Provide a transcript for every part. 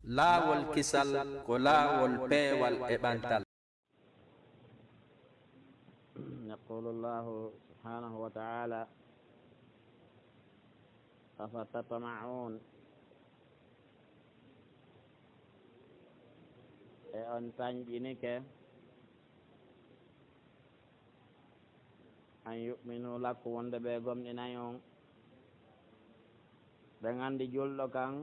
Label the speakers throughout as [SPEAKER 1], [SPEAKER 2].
[SPEAKER 1] laawol kisal ko laawol peewal e ɓantal.
[SPEAKER 2] يقول الله سبحانه وتعالى أفتطمعون on tañƴinike an yu'minu lakku wonde ɓe gomɗinayi on ɓe gandi julɗo kan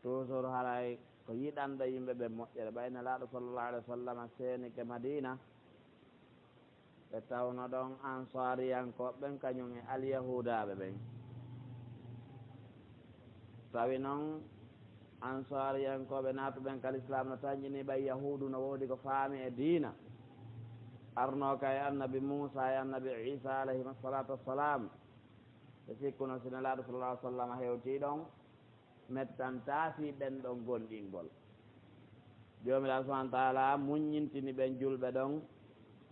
[SPEAKER 2] toujours haray ko yiɗanɗo yimɓe ɓe moƴƴere ɓayne laaɗo sallallahu alayhi wa sallam seenike Madina ɓe tawno ɗon ansariyankoɓe ɓen kañum e alyahudaɓe ɓen tawi noon ansariyankoɓe naatuɓen kal islam no tañƴini ɓay yahudu no woodi ko faami e diina arno ka e annabi Moussa e annabi Isa alayhim assalatu wassalam ɓe sikkuno sine laaɗo sallallahu alayhi wa sallam hewti ɗon mettantasi ɓen ɗon gonɗingol jomiraɗo subahana taala muññintini ɓen julɓe ɗon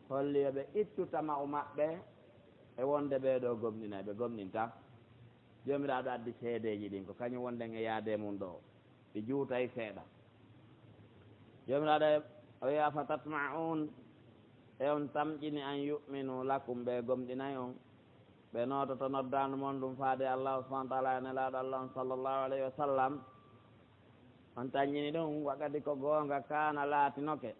[SPEAKER 2] holli yoɓe ittu tama u maɓɓe e wonde ɓeeɗo gomɗinay ɓe gomɗinta jomiraɗo addi seedeji ɗin ko kañum wonden e yaade mum ɗo ɗi juutay seeɗa jomiraɗo o wiya fa tatma'un e on tamƴini an yu'minu lakum ɓe gomɗinay on ɓe noototo noddandu mon ɗum faade allahu subahana taala e nelaaɗo allah on sallllahu alayhi wa sallam on tañƴini ɗum wakkati ko goonga kaana laatinoke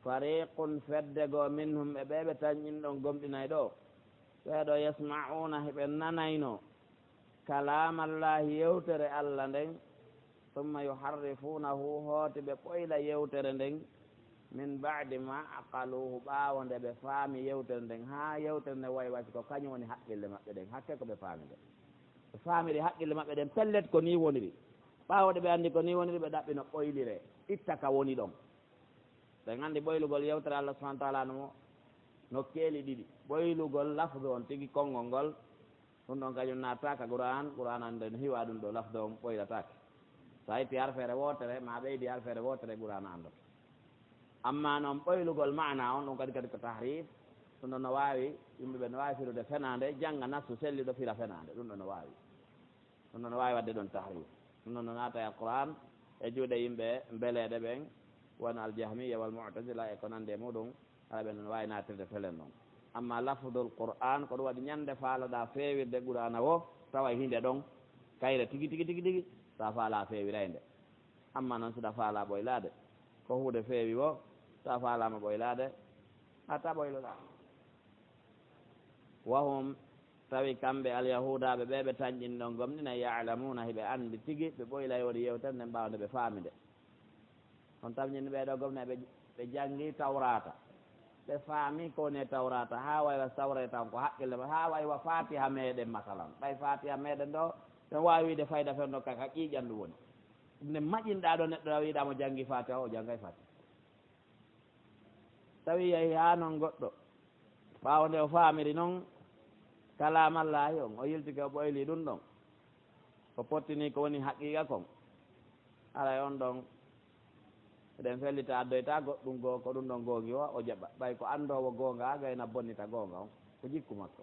[SPEAKER 2] fariqun fedde goo minhum e ɓeɓe tañƴini ɗon gomɗinay ɗo ɓeeɗo yasma'una heɓe nanayno kalamallahi yewtere allah nden summa yuharrifunahu hoote ɓe ɓoyla yewtere nden min ba'di ma aqaluhu ɓaawo nde ɓe faami yewtere nden haa yewtere nde wayi wacci ko kañum woni haqqille maɓɓe ɗen hakke ko ɓe faami nde ɓe faamiri haqqille maɓɓe ɗen pellet ko ni woniri ɓaawo ɗe ɓe anndi ko ni woniri ɓe ɗaɓɓino ɓoylire itta ka woni ɗon ɓe anndi ɓoylugol yewtere allah subahana taala no keeli ɗiɗi ɓoylugol lafdu on tigi konngol ngol ɗum ɗon kañum naataka qur'an ande no hiwa ɗum ɗo lafdu on ɓoylatake so a itti harfere wootere ma ɓeydi harfere wootere qur'an andoto amma noon ɓoylugol maana on ɗum kadi ko tahrif ɗum ɗon no waawi yimɓeɓe no waawi firude fenande jannga nassu selliɗo fira fenande ɗum ɗon no waawi ɗum ɗon no waawi wadde ɗon tahrif ɗum ɗon no naata e alquran e juuɗe yimɓe mbeleɗe ɓen won aljahmiya wal mu'tazila e ko nande muɗum ala ɓe no waawi naatirde felen noon amma lafdul qur'an ko ɗum waɗi ñande faaloɗa feewirde qur'ana o tawa hinde ɗon kayre tigi tigi tigi tigi sa faala feewirayde amma noon siɗa faala ɓoylade ko huude feewi o sa faalama ɓoylade hatta ɓoyloɗa wahum tawi kamɓe alyahudaɓe ɓe ɓe tañƴini ɗon gomɗina ya'lamuna heɓe anndi tigi ɓe ɓoylay woodi yewtere nden mbawde ɓe faamide on tamñini ɓeɗo gomne ɓe janngi tawrata ɓe faami ko woni e tawrata ha waywa tawre tan ko haqqille ma ha waywa fatiha meɗen masalan ɓay fatiha meɗen ɗo ɓe wawi wiide fayda fen ɗo kaka ƴiƴandu woni nde maƴinɗa ɗo neɗɗo wiɗamo janggi fatiha o janggay fatiha tawi yehi ha noon goɗɗo ɓawo nde o famiri noon kalamallahi on o yiltike o ɓoyli ɗum ɗon o pottini ko woni haqiqa kon aray on ɗon eɗen fellita addoyta goɗɗum goo ko ɗum ɗon gongi o jaɓa ɓay ko andowo gonga gayna bonnita gonga on ko jikku makko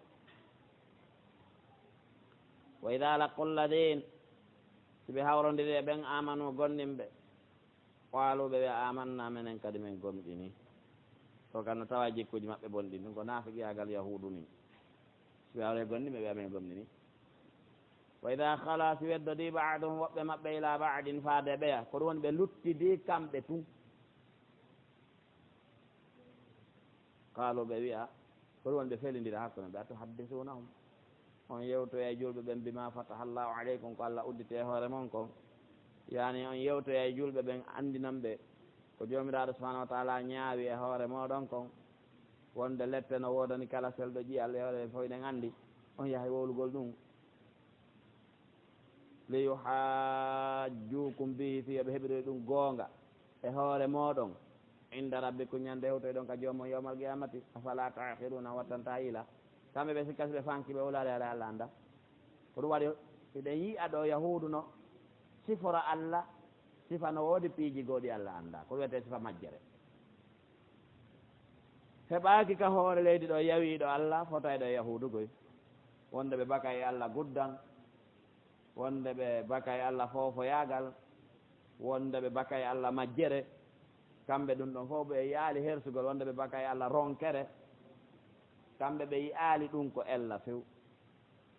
[SPEAKER 2] wa ida laqul ladin siɓe hawrodiri e ɓen amanu gonɗinɓe qaaluɓe ɓe amanna menen kadi men gomɗini to kan no tawa jikkuji maɓɓe bonɗi ɗum ko naafiqiyagal yahudu ni siɓe hawre gonɗinɓe ɓe amen gomɗini wa ida hala si weddodi ba'dum woɓɓe maɓɓe ila ba'din faade ɓeya ko ɗum woni ɓe luttidi kamɓe tun qaaluɓe wiya ko ɗum woni ɓe felidira hakkude ɓe atto haddisunahum on yewtoya julɓe ɓen bima fatahallahu aleykum ko Allah uddite hoore mon kon yani on yewtoya julɓe ɓen andinanɓe ko jomiraɗo subahanahu wa taala ñaawi e hoore moɗon kon wonde lette no wodani kala selɗo ƴiyal e hoore fof ɗen andi on yahay wowlugol ɗum li yuhajjukum bihi fi yoɓe heɓiroy ɗum goonga e hoore moɗon inda rabbikum ñande hewtoy ɗon ka joomum yawmal qiyamati afala ta'qiluna wattanta ila kamɓe ɓe sikkasi ɓe fankiɓe wulade ala Allah anda ko ɗum waɗi eɗen yiya ɗo yahudu no sifora Allah sifa no woodi piiji gooɗi Allah anda ko wiyete sifa majjere heɓaki ka hoore leydi ɗo yawiɗo Allah fotayɗo e yahudu goy wonde ɓe baka e Allah guddan wonde ɓe bakay Allah fofo yaagal wonde ɓe bakay Allah majjere kamɓe ɗum ɗon fof ɓe yaali hersugol wonde ɓe bakay Allah ronkere kamɓe ɓe yiyaali ɗum ko ella few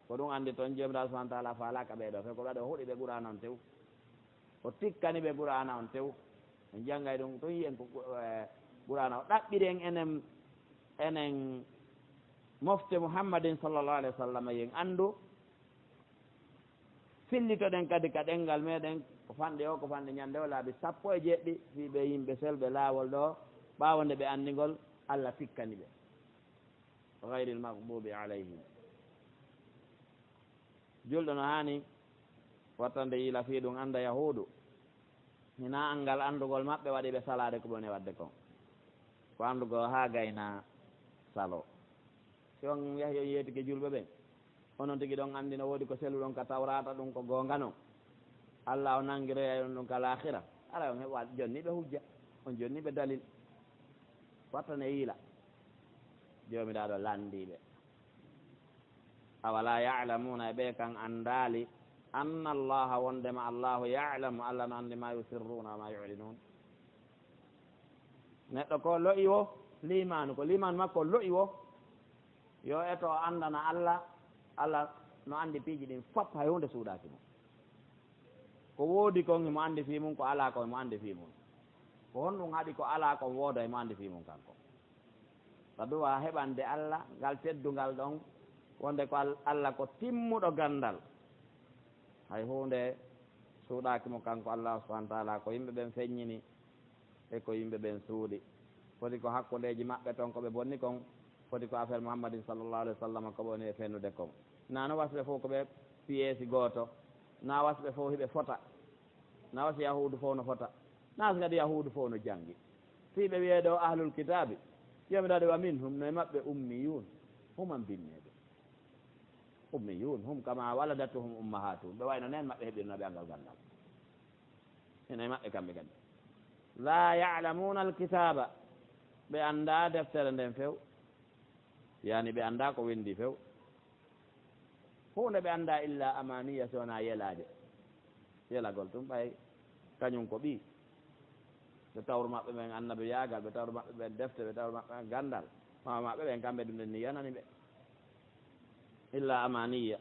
[SPEAKER 2] ko ɗum anndi toon jomiraɗo subahana taala faalaka ɓeeɗo few ko ɓeɗo huɗi ɓe qur'ana on tew o tikkani ɓe qur'ana on tew en janngay ɗum ɗum yiyen ko qur'ana o ɗaɓɓiri enen mofte muhammadin sallllahu alayhi wa sallam yen anndu fillitoɗen kadi ka ɗenngal meɗen ko fanɗe o ko fanɗe ñande o laabi 17 fi ɓe yimɓe selɓe laawol ɗo ɓaawo nde ɓe anndingol Allah tikkani ɓe gayril magdubi alayhim julɗo no haani wattande yiila fii ɗum annda yahuudu hina angal anndugol maɓɓe waɗi ɓe salaade ko ɓoni wadde kon ko anndugo haa gayna salo si on yahi on yeetike julɓe ɓen onon tigi ɗon anndi no woodi ko selu ɗon ka tawrata ɗum ko goonga non Allah o nangiroya on ɗum ka lahira ara on heɓa jonni ɓe hujja on jonni ɓe dalil wattane yiila jomiraɗo landiɓe awala ya'lamuna ɓe kan andali anna allaha wondema allahu ya'lamu allah no andi ma yusirruna ma yu'linun neɗɗo ko lo'i wo limanu ko limanu makko lo'i wo yo eto andana Allah no andi piiji ɗin fop hay hunde suuɗaki mum ko woodi kon imo andi fi mum ko ala ko imo andi fi mum ko honɗum haɗi ko ala kon wooda imo andi fi mum kanko saduwa heɓande Allah ngal teddungal ɗon wonde ko Allah ko timmuɗo gandal hay hunde suuɗakimo kanko Allah subahana taala ko yimɓe ɓen feññini e ko yimɓe ɓen suuɗi foti ko hakkudeji maɓɓe toon koɓe bonni kon foti ko affaire muhammadin sallllahu alayhi wa sallam ko ɓoni e fennude kon nano wasɓe fof koɓe piyeesi gooto na wasɓe fof hiɓe fota na wasi yahudu fof no fota na kadi yahudu fof no janggi si ɓe wiyeɗo ahlul kitabe yomiraɗo wa minhum no e maɓɓe ummiyun human binneɓe ummiyun hum kama waladatuhum ummahatuhum ɓe wayno nen maɓɓe heɓirnoɓe angal gandal ene maɓɓe kamɓe kadi la ya'lamuna alkitaba ɓe anda deftere nden few yani ɓe anda ko windi few hunde ɓe anda illa amaniya sowona yelade yelagol tum ɓay kañum ko ɓi ɓe tawru maɓɓe ɓen annabi yaagal ɓe tawru maɓɓe ɓen defte ɓe tawru maɓɓe ɓen gandal mama maɓɓe ɓen kamɓe ɗum ɗen ni yanani ɓe illa amaniya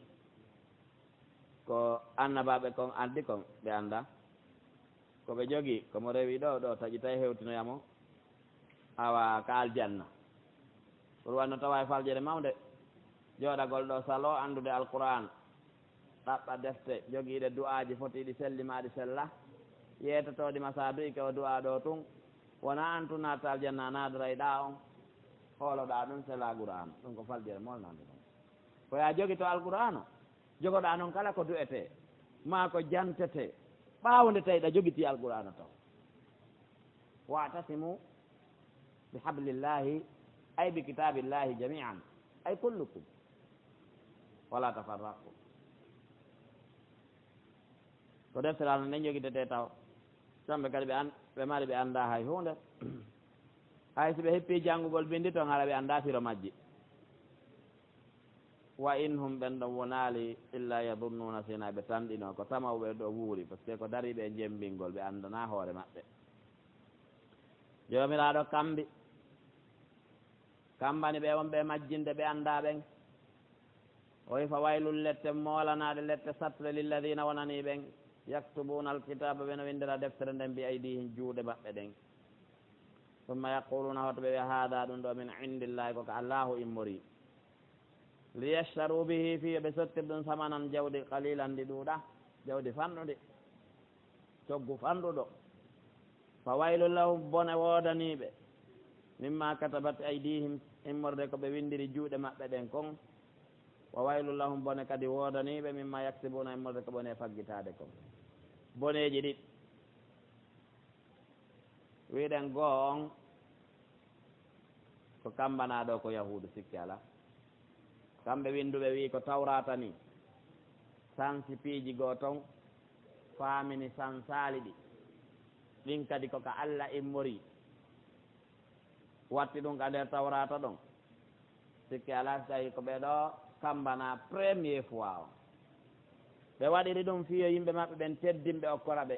[SPEAKER 2] ko annabaɓe kon addi kon ɓe anda koɓe jogii komo rewi ɗo taƴi tawi hewtinoyamo awa ka aljanna pour wanno tawa e faljere mawde jooɗagol ɗo salo andude alquran ɗaɓɓa defte jogiiɗe du'aji fotiɗi sellimaɗi sella yeetotoɗi masaduyi ke o du'a ɗo tun wona an tun natta aljanna nadarayɗa on hooloɗa ɗum sela qur'an ɗum ko faljere molnande ɗum ko ya jogi to alquran o jogoɗa noon kala ko du'ete ma ko jantete ɓawde tawiɗa jogiti alquran o taw wa'tasimu bihablillahi ay bi kitabillahi jami'an ay kullukum wala tafarraqu ko defterano nden jogitete taw kamɓe kadi ɓe mari ɓe anda hay hunde hay si ɓe heppi janngugol bindi toon hara ɓe anda siro majji wa in hum ɓen ɗon wonaali illa yadunnuna sina ɓe tanɗino ko tamawɓe ɗo wuuri par ce que ko dariɓe e jembingol ɓe andana hoore maɓɓe jomiraɗo kambani ɓe wonɓe majjinde ɓe anda ɓen o wi fa waylul lette moolanaɗe lette sattre lilladina wonani ɓen yaktubuna alkitaba ɓe no windira deftere nden bi aydihim juuɗe maɓɓe ɗen summa yaquluna hoto ɓe wiya haada ɗum ɗo min indillahi koko allahu immori liyashtaru bihi fi ɓe sottir ɗum samanan jawdi qalilan ndi ɗuuɗa jawdi fanɗude coggu fanɗuɗo fa waylul lahum bone woodaniɓe mimma katabat aydihim immorde ko ɓe windiri juuɗe maɓɓe ɗen kon wa waylul lahum bone kadi woodaniɓe mimma yaktibuna immorde ko bone faggitade kon boneji ɗi wiɗen goo on ko kambanaɗo ko yahudu sikki ala kamɓe winduɓe wi ko tawrata ni sansi piiji goo ton faamini sansali ɗi ɗin kadi koko Allah immori watti ɗum ka nder tawrata ɗon sikki ala so tawi ko ɓeɗo kambana premier fois o ɓe waɗiri ɗum fiyo yimɓe maɓɓe ɓen teddimɓe okkora ɓe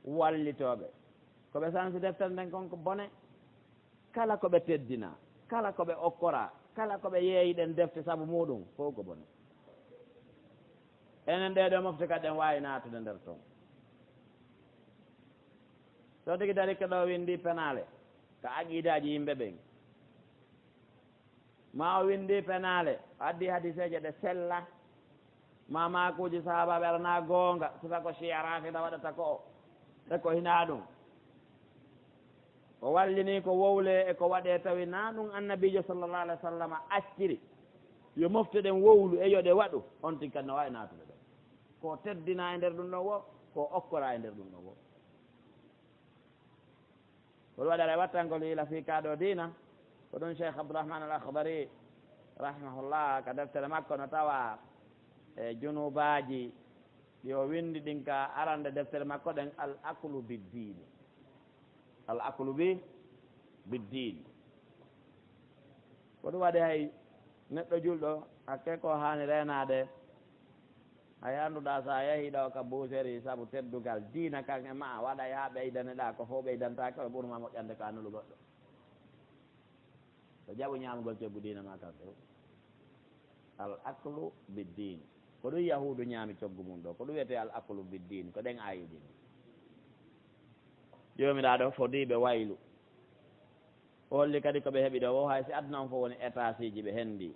[SPEAKER 2] wallitoɓe koɓe sansi deftere nden konko bone kala koɓe teddina kala koɓe okkora kala koɓe yeeyiɗen defte saabu muɗum fof ko bone enen ɗeɗo mofte kadi en wawi natude nder toon so tigi dari ko ɗo windi penale ko aqidaji yimɓe ɓen ma o windi penale addi hadiseje ɗe sella ma makuji sahabaɓe arana goonga suka ko chiarafida waɗata ko o e ko hina ɗum o wallini ko wowle e ko waɗe tawi na ɗum annabijo sallallah alih wa sallam acciri yo mofteɗen wowlu e yoɗe waɗu on tigi kadi no wawi natude ɗo ko teddina e nder ɗum ɗo wo ko okkora e nder ɗum ɗo wo wol waɗare wattangol ila fi kaɗo dina ko ɗum cheikh abdourahmane al akhdari rahimahullah ka deftere makko no tawa e junubaji yo windi ɗin ka arande deftere makko ɗen al aklu biddini al aklu biddini ko ɗum waɗi hay neɗɗo julɗo hakke ko hani renade hay annduɗa sa yeehi ɗo ka buuseri saabu teddugal diina kan e ma waɗa ha ɓeydaneɗa ko fof ɓeydantake o ɓurma moƴƴande ko annulu goɗɗo so jaɓu ñamugol coggu diina ma kan few al aklu biddini ko ɗum yahudu ñaami coggu mum ɗo ko ɗum wiyete al aklu biddini ko ɗen ayidini jomiɗa ɗo fodiɓe waylu holli kadi koɓe heeɓi ɗo wo hay si aduna on fof woni étage ji ɓe hendi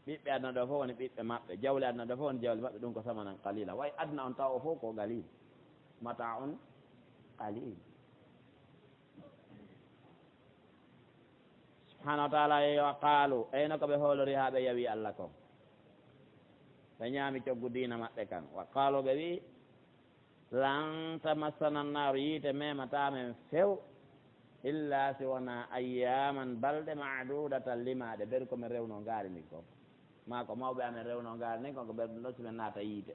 [SPEAKER 2] ɓiɓɓe aduna ɗo fof woni ɓiɓɓe maɓɓe jawle aduna ɗo fof woni jawle maɓɓe ɗum ko samanan qalila way aduna on taw o fof ko galil mata on qalil subhanahu wa taala yeyo qaalu eyno koɓe hoolori ha ɓe yawi allah kon ɓe ñaami coggu diina maɓɓe kan wa qaalu ɓe wi lan tamassana nnaru yiite mematamen few illa si wona ayyaman balɗe madudatan limaɗe ɓeri komin rewno ngaari ndin kon ma ko mawɓe amen rewno ngaari ndin kon ko ɓerɗum ɗo simen naata yiite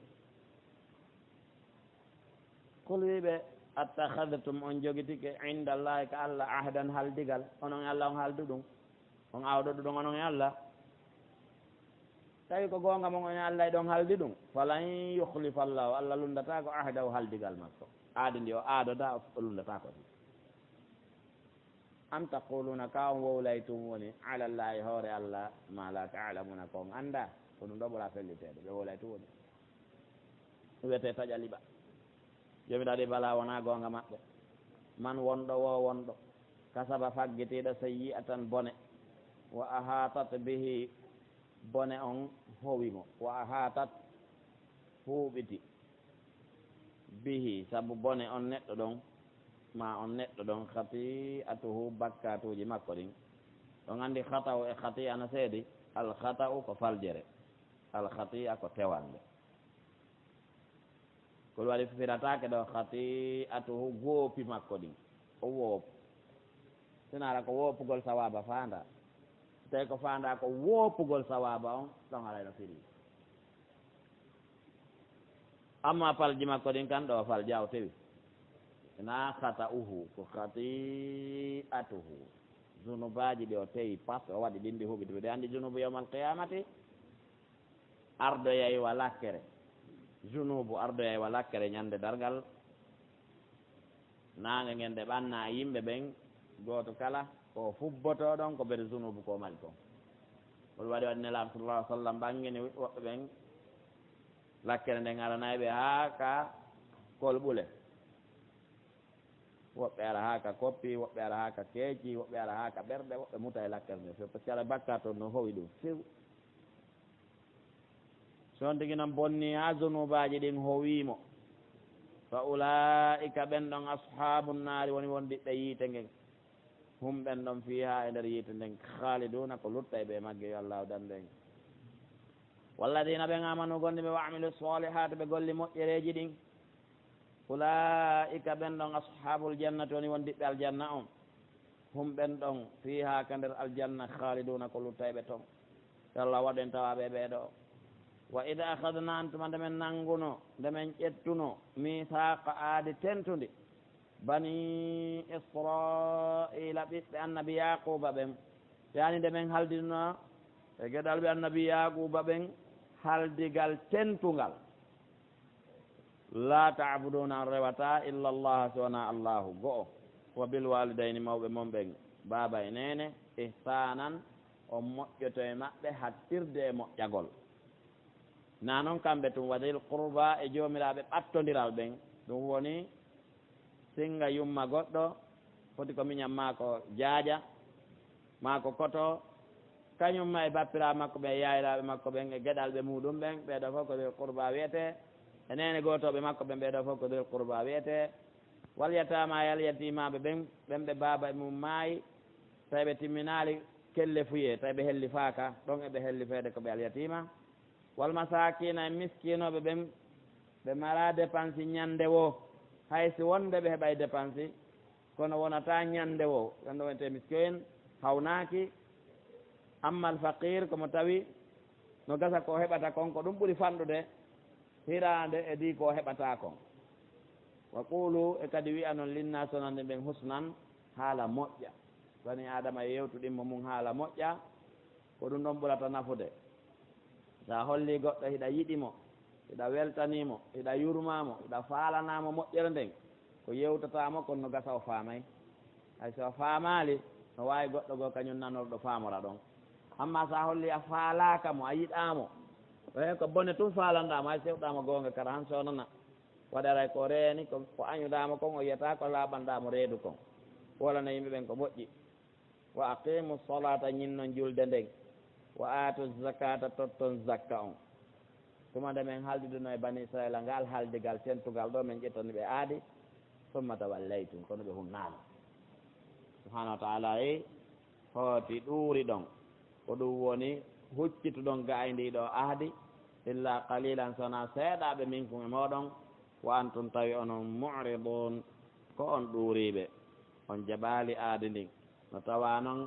[SPEAKER 2] kul wiɓe attakhadtum on jogitike inda allahi ka allah ahdan haldigal onon e allah on haaldu ɗum on awɗoɗo ɗum onon e allah tawi ko goonga mon on e allah e ɗon haldi ɗum falan yukhlifa allahu allah lundata ko ahdahu haldigal makko aadi ndi o aadoda o lundata ko am taquluna ka on wowlaytum woni ala llahi hoore allah ma la ta'lamuna ko on annda ko ɗum ɗo ɓura felliteɗe ɓe wowlaytum woni ɗum wiyete taƴaliɓa jomiɗaɗi bala wona goonga maɓɓe man wonɗo wo wonɗo kasaba faggitiɗo sayyi'atan bone wa ahatat bihi bone on howimo wa ahatat huuɓiti bihi sabu bone on neɗɗo ɗon ma on neɗɗo ɗon khati'atuhu bakkatuji makko ɗin ɗon andi khata'u e khati'a no seedi al khata'u ko faljere al khati'a ko tewande ko waɗi firatake ɗo khati'atuhu goopi makko ɗin o woopu sinara ko woopugol sawaba fanda tawi ko fanda ko woopugol sawaba on ɗon alayno firi amma falji makko ɗin kan ɗo falji aw tewi na khata'uhu ko khati'atuhu zunubaji ɗi o tewi pas o waɗi ɗin ɗi huɓiti ɓe andi junubu yawmal qiyamati ardoyay wa lakkere junubu ardoyay wa lakkere ñande dargal nange ngen ɗe ɓanna yimɓe ɓen goto kala ko fubboto ɗon ko ɓeri junubu ko mari kon wol waɗi waɗi nelaam sallallahu alih w sallam ɓangini woɓɓe ɓen lakkere nden aranayi ɓe haa ka kolɓule woɓɓe ara haa ka koppi woɓɓe ara haa ka keeci woɓɓe ara haa ka ɓerɗe woɓɓe muta e lakkere nde few par ce que ala bakka toon no howi ɗum few soon tigi noon bonni haa junubaji ɗin howiimo fa ulaika ɓen ɗon ashabu nnaari woni wondiɓɓe yiite ngen hum ɓen ɗon fiha e nder yiite nden khaliduna ko lutta e ɓe magge yo allahu danden walladina ɓen amanu gondiɓe wa amilu salihat ɓe golli moƴƴereji ɗin ulaika ɓen ɗon ashabul jannati woni wondiɓɓe aljanna on hum ɓen ɗon fiha ka nder aljanna khaliduna ko lutta e ɓe toon yo allah waɗen tawaɓe ɓeɗo wa ida akhadna antuma ndemen nanguno ndemen ƴettuno mithaqa aadi tentude bani israila ɓiɓɓe annabi yaquba ɓen yani ndemen haldinno e geɗal ɓe annabi yaquba ɓen haldigal tentungal la ta'buduna rewata illa allah sona allahu go'o wa bil walidayni mawɓe mon ɓen baba e nene ihsanan o moƴƴoto e maɓɓe hattirde e moƴƴagol na noon kamɓe tum wadil qurba e joomiraɓe ɓattodiral ɓen ɗum woni singa yumma goɗɗo foti ko miñam maako jaaja maako koto kañumma e bappira makko ɓe yayraɓe makko ɓen e geɗalɓe muɗum ɓen ɓeɗo fof ko dil qurba wiyete e nene gotoɓe makko ɓen ɓeɗo fof ko dil qurba wiyete wal yatama yal yatimaɓe ɓen ɓen ɓe baba mum maayi tawi ɓe timminali kelle fuye tawi ɓe helli faaka ɗon eɓe helli feede ko ɓe al yatima wal masakina e miskinoɓe ɓen ɓe mara dépense ñande wo haysi wonde ɓe heɓay dépense kono wonata ñande wo ɗon ɗo wiyete miskin hawnaki amma al faqir komo tawi no gasa ko heɓata kon ko ɗum ɓuuri fanɗude hirande e di ko heɓata kon wa qulu e kadi wiya noon linna sonande ɓen husnan haala moƴƴa bani adama e yewtuɗimmo mum haala moƴƴa ko ɗum ɗon ɓurata nafude sa holli goɗɗo hiɗa yiɗimo hiɗa weltanimo hiɗa yurmamo hiɗa faalanamo moƴƴere nden ko yewtatamo kono no gasa o faamay hay so faamali no wawi goɗɗo goo kañum nanorɗo faamora ɗon amma sa holli a faalaka mo a yiɗamo e ko bone tum faalanɗamo hay sewɗamo gonga kara han sonana waɗaray ko reeni ko añudama kon o yiyata ko laaɓanɗamo reedu kon wolana yimɓe ɓen ko moƴƴi wa aqimu salata ñinnon julde nden wa atu zakata totton zakka on tuma nde men haldiduno e bani israila ngal haldigal tentugal ɗo min ƴettani ɓe aadi summa tawallaytum kono ɓe hunnama subhanahu wa taala e hooti ɗuuri ɗon ko ɗum woni huccituɗon gayndi ɗo ahdi illa qalilan sona seeɗaɓe min kum e moɗon wa antum tawi onon mu'ridun ko on ɗuuriɓe on jaɓali aadi ndin no tawa noon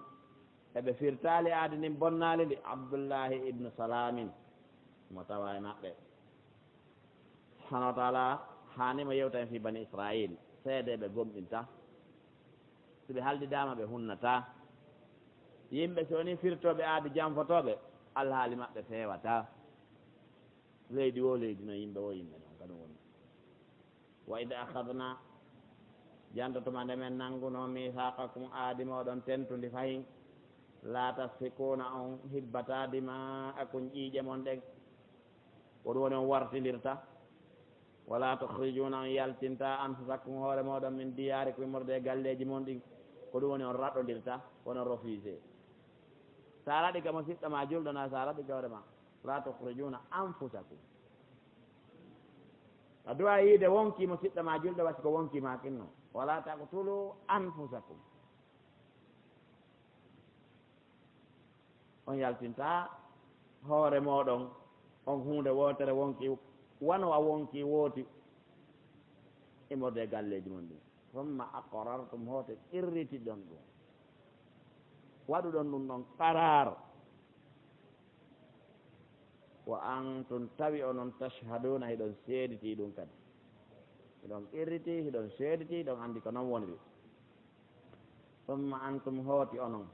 [SPEAKER 2] eɓe firtali aadi ndin bonnali ndi abdoullahi ibnu salamin mo tawa e maɓɓe subhanahu wa taala hanima yewta en fi bani israil seede ɓe gomɗinta soɓe haldidama ɓe hunnata yimɓe so woni firtoɓe aadi janfotoɓe alhaali maɓɓe fewata leydi wo leydi no yimɓe wo yimɓe noon kaɗum woni wa id akhadna jantotuma nde men nannguno misaqakum aadi moɗon tentundi fayin la tasfikuna on hibbata dima akun ƴiiƴe mon ɗen ko ɗum woni on wartidirta wala tukhrijuna on yaltinta anfusakum hoore moɗon min diyari ko immorde e galleji mon ɗin ko ɗum woni on raɗodirta wonon refusé sa raɗi ka mo siɗɗoma julɗona sa raɗi ka hoorema la tukhrijuna anfusakum a duwa yiide wonkimo siɗɗoma julɗo wasi ko wonkima kinno wala taqtulu anfusakum on yaltinta hoore moɗon on hunde wotere wonki wano a wonki wooti immorde galleji mon ɗin summa aqrartum hoote irritiɗon ɗum waɗuɗon ɗum ɗon qarar wa antum tawi onon tashhaduna hiɗon seediti ɗum kadi hiɗon irriti hiɗon seediti hiɗon andi ko noon woniri summa antum hooti onon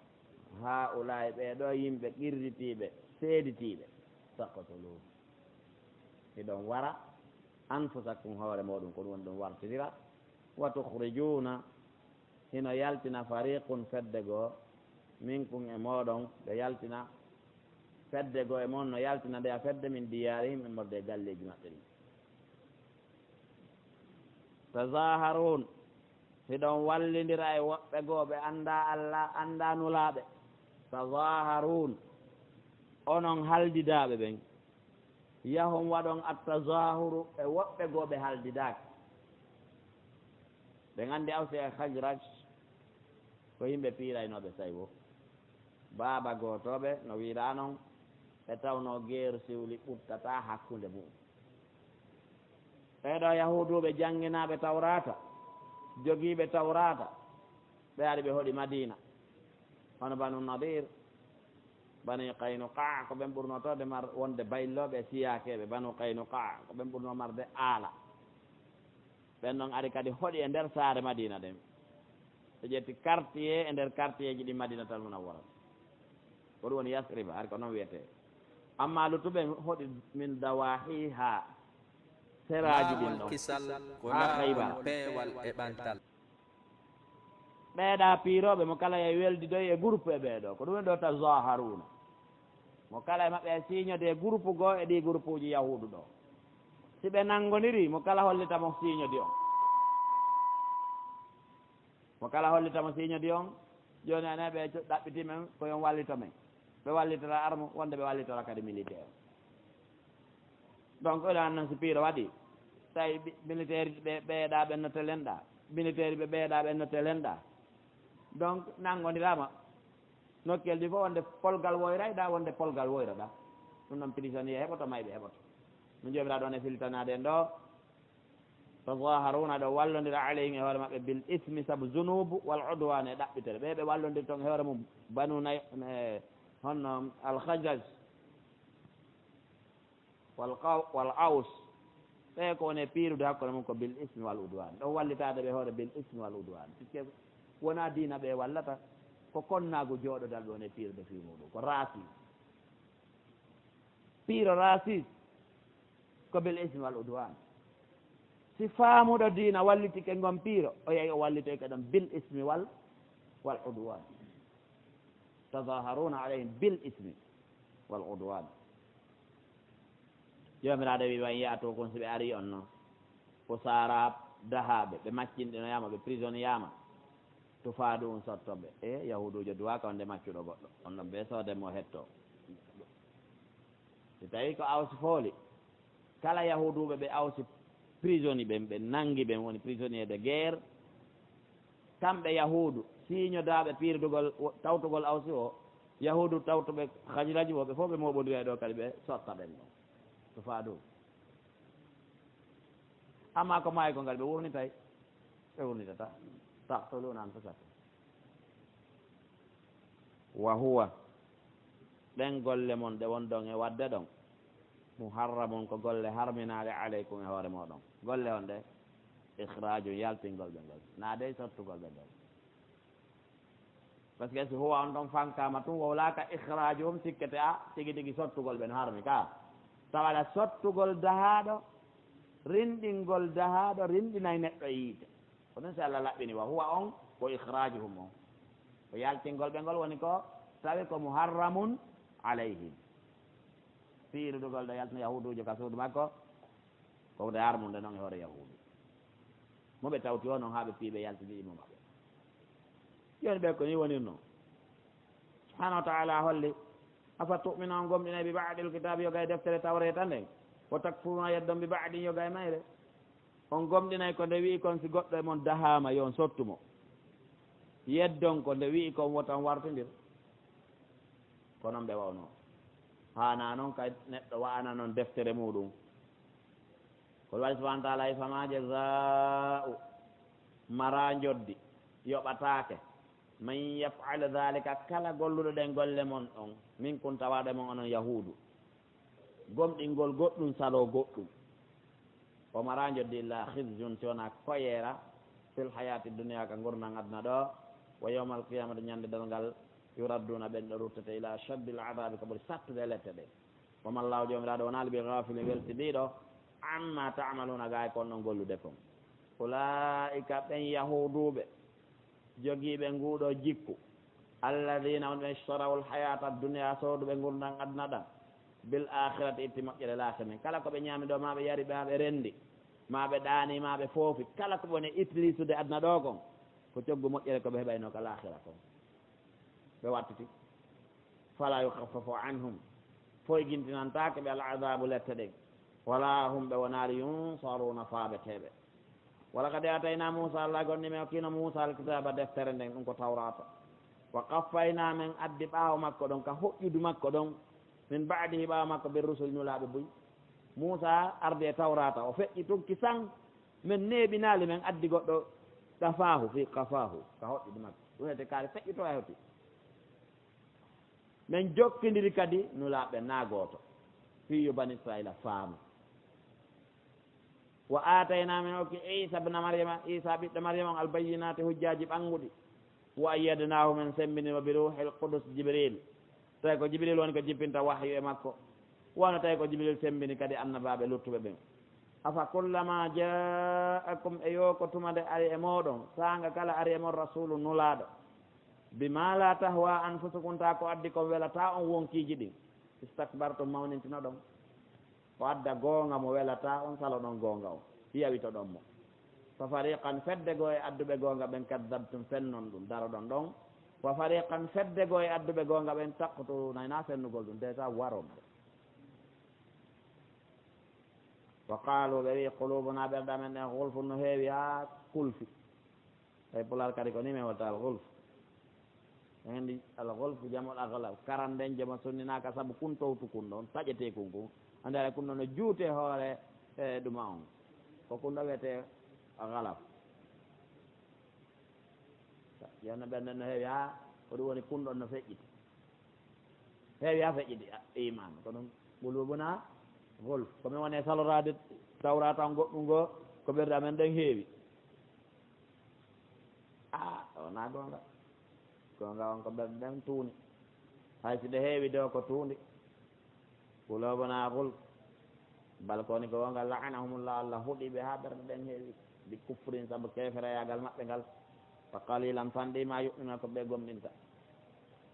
[SPEAKER 2] ha ulay ɓeɗo yimɓe qirritiɓe seeditiɓe taqtulu hiɗon wara anfusakum hoore moɗum ko ɗum woni ɗum wartidira wa tukhrijuna hino yaltina fariqun fedde goo minkum e moɗon ɓe yaltina fedde goo e moon no yaltina nde a fedde min diyarihim e morde galleji maɓɓe ɗi tazaharun hiɗon wallidira e woɓɓe goo ɓe anda Allah anda nulaɓe tazaharun onon haldidaɓe ɓen yahon waɗon attazahuru e woɓɓe goo ɓe haldidaki ɓe gandi awse e hajraj ko yimɓe piiraynoɓe saywo baaba gootoɓe no wiira noon ɓe tawno geeru siwli ɓurtata hakkunde mum ɓeɗo yahuduɓe jannginaɓe tawrata jogiiɓe tawrata ɓe ari ɓe hoɗi madina hono banu nadir bani qaynuqa ko ɓen ɓurnotode mar wonde bayloɓe siyakeɓe banu qaynuqa ko ɓen ɓurno marde aala ɓen noon ari kadi hoɗi e nder saare madina ɗen ɓe ƴetti quartier e nder quartier ji ɗi madinatal munawwara ko ɗum woni yasriba ari ko noon wiyete amma luttuɓe hoɗi min dawahiha seraji ɗin ɗon
[SPEAKER 1] kisal ko
[SPEAKER 2] ha Khaybar
[SPEAKER 1] laawol peewal e ɓantal
[SPEAKER 2] ɓeeɗa piiroɓe mo kala e weldidoy e groupe e ɓeeɗo ko ɗum e ɗo tazaharuna mo kala e maɓɓe e signode e groupe goo e ɗi groupe uji yahudu ɗo si ɓe nanngoniri mo kala hollitamo signodi on mo kala hollitamo signodi on joni ane ɓe ɗaɓɓitimen koyon wallito men ɓe wallitora arme wonde ɓe wallitora kadi militaire donc oɗo annan si piiro waɗi tawi militaire ji ɓe ɓeeɗa ɓenno telenɗa militaire ɓe ɓeeɗa ɓenno telenɗa donc nanngodirama nokkel ɗi fof wonde polgal woyrayɗa wonde polgal woyroɗa ɗum ɗon prisonnier heɓoto mayɓe heɓoto no jomiraɗo ɗon e filtanade en ɗo tazaharuna ɗo wallodira alayhim e hoore maɓɓe bil ismi saabu zunubu wal udwan e ɗaɓɓitere ɓe ɓe wallodir toon e hoore mum banu nay honno alhajraj wal aus ɓe ko woni piirude hakkude mum ko bil ismi wal udwan ɗon wallitade ɓe hoore bil ismi wal udwan puisque wona diina ɓe wallata ko konnago jooɗodal ɗon e piirude fi muɗum ko raasi piiro rasis ko bil ismi wal udwan si faamuɗo diina wallitike ngon piiro o yehi o wallitoy kaɗon bil ismi wal udwan tazaharuna alayhim bil ismi wal udwan jomiraɗo wi wan yaato kon si ɓe ari on noon ko sarab dahaɓe ɓe maccinɗino yama ɓe prisonnier yama to faadu um sottoɓe e yahudujo duwaka onde maccuɗo goɗɗo on ɗon ɓe soodemo hetto si tawi ko awsi fooli kala yahuduɓe ɓe awsi prisonnier ɓen ɓe nangi ɓen woni prisonnier de guerre kamɓe yahudu siñodaɓe pirdugol tawtugol awsi o yahudu tawtuɓe hajiraji o ɓe fof ɓe moɓodiri ɗo kadi ɓe sotta ɓen ɗo to faadu amma ko maayi ko ngal ɓe wurnitay ɓe wurnitata taqtuluna anfusakum wa huwa ɗen golle mon ɗe won ɗon e wadde ɗon muharramun ko golle harminaɗe aleykum e hoore moɗon golle on ɗe ikhraju yaltingol ɓe ngol naade sottugol ɓe ɗon par ce que si huwa on ɗon fankama tum wowlaka ikhraju um sikkete a tigi tigi sottugol ɓe no harmi ka tawaɗa sottugol dahaɗo rinɗingol dahaɗo rinɗinay neɗɗo yiide ko ɗum si Allah laɓɓini wa huwa on ko ikhrajuhum on ko yaltingol ɓe ngol woni ko tawi ko muharramun alayhim fiirudugol ɗo yaltino yahudujo ka suudu makko kowde harmunde noon e hoore yahudu moɓe tawti o noon haaɓe piiɓe yaltini imo maɓɓe joni ɓe ko ni wonirno subhanahu wa taala holli afa tumina on gomɗinay bi baadil kitabe yoga e deftere tawreta nden wo takfuruna yeddon bi baadin yoga e mayre on gomɗinay ko nde wii kon si goɗɗo e mon dahama yon sottumo yeddon ko nde wii kon wotan wartodir ko noon ɓe wawno hana noon kay neɗɗo wa'ana noon deftere muɗum ko waɗi subahana taala fama jazau mara joddi yoɓatake man yafal dhalika kala golluɗo ɗen golle mon ɗon min kun tawaɗo mon onon yahudu gomɗingol goɗɗum salo goɗɗum o mara joddi illa khizyun si wona koyera fil hayati dunia ka gurnan aduna ɗo wa yawmal qiyamata ñande dalngal yuradduna ɓen ɗo ruttete ila shaddil adabi ko ɓuri sattude lette ɗe womallahu jomiraɗo wonaali ɓe gafili weltiɗiɗo amma tamaluna gay kon ɗon gollude kon ulaika ɓen yahuduɓe jogiiɓe nguuɗo jikku alladina on ɓen ishtaraw lhayata dunia sooduɓe gurnan aduna ɗan bil akhirati itti moƴƴere laake men kala ko ɓe ñaami ɗo maɓe yari maɓe rendi maɓe ɗaani maɓe foofi kala ko woni utilisude aduna ɗo kon ko coggu moƴƴere ko ɓe heɓayno ko lahira kon ɓe wattiti fala yukhaffafu anhum foye guintinantake ɓe al adabu lette ɗen wala hum ɓe wonaari yunsaruna faaɓeteɓe wala kadi atayna moussa allah gonnime o kino moussa alkitaba deftere nden ɗum ko tawrata wa qaffayna men addi ɓaawo makko ɗon ka hoƴƴudu makko ɗon min baadihi ɓaawo makko ɓe rusul nulaaɓe buy moussa ardi e tawrata o feƴƴi tun kisan min neeɓinaali men addi goɗɗo ɗafahu fi qafahu ka hoƴƴudu makko ɗum wiyete kaari feƴƴito e hewti min jokkidiri kadi nulaaɓe naagoto fiyu bani israila faamu wa atayna min okki isa bna mariama isa ɓiɗɗo mariama on albayinati hujjaji ɓanguɗi wa ayyadnahu min sembinima bi ruhil qudus jibril tawi ko jibril woni ko jippinta wahyu e makko wono tawi ko jibril sembini kadi annabaɓe luttuɓe ɓen afa kullama jaakum e yo ko tumade ari e moɗon sanga kala ari e mon rasulu nulaɗo bima la tahwa anfusukum ta ko addi ko welata on wonkiji ɗin istakbartum mawnintino ɗon ko adda goonga mo welata on salo ɗon goonga o yiyawito ɗon mo fa fariqan fedde goo e adduɓe goonga ɓen kaddabtum fennon ɗum daro ɗon ɗon wa fariqan fedde goo e adduɓe goonga ɓen takkutu nayna fennugol ɗum déjà waromɓe wa qalu ɓe wi qulubuna ɓerɗa men ɗen hulfu no heewi ha kulfi tawi pulal kadi ko ni min watta al hulf hendi al hulf jamol aglab karanden joma sonninaka saabu kun towtu kun ɗon taƴete kun kun ande ara kun ɗon no juute hoore e ɗuma on ko kun ɗo wiyete galab yewno ɓerɗe no heewi ha ko ɗum woni kun ɗon no feƴƴiti heewi ha feƴƴiti iman ko ɗum qulubuna golf komin woni salorade tawra tan goɗɗum goo ko ɓerde amen ɗen heewi wona gonga gonga on ko ɓerde ɗen tuuni hay si ɗe heewi ɗo ko tuundi kulobona golf bal koni ko wonga laanahumullah allah huuɗiɓe ha ɓerde ɗen heewi ɗi kufrin saabu keferayagal maɓɓe ngal fa qalilan fanɗima yuɓɓina ko ɓe gomɗinta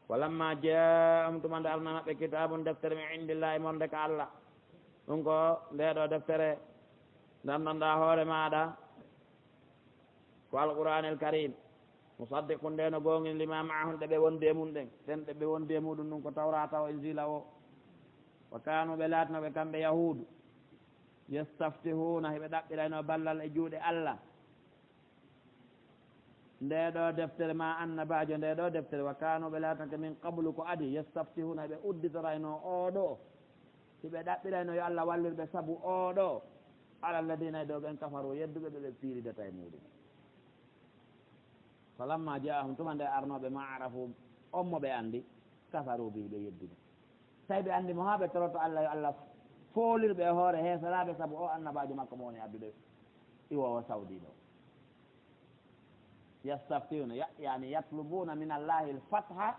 [SPEAKER 2] walamma jaam tumande alna maɓɓe kitabum deftere min indillahi monde ka allah ɗum ko ndeɗo deftere dandanɗa hoore maɗa ko alqouranel karim musaddiqu ndeno gongin lima maahum ɗeɓe wonde mum ɗen ten ɗeɓe wonde muɗum ɗum ko tawrata o injila o wa kanu ɓe latnoɓe kamɓe yahudu yastaftihuna heɓe ɗaɓɓirayno ballal e juuɗe allah ndeɗo deftere ma annabajo ndeɗo deftere wa kanu ɓe latnoke min qablu ko adi yastaftihuna heɓe udditorayno oɗo siɓe ɗaɓɓirayno yo allah wallirɓe saabu oɗo ala alladina e dow ɓen kafaru yedduɓe ɓeɓe piiridata e muɗum falamma jaahum tuma nde arnoɓe ma arafu on mo ɓe andi kafaru bi ɓe yeddini tawi ɓe andi mo ha ɓe toroto allah yo allah foolirɓe e hoore heesaraɓe saabu o annabajo makko mo woni addude iwowo sawdi ɗo yastaftiuna yani yatlubuna min allahi l fatha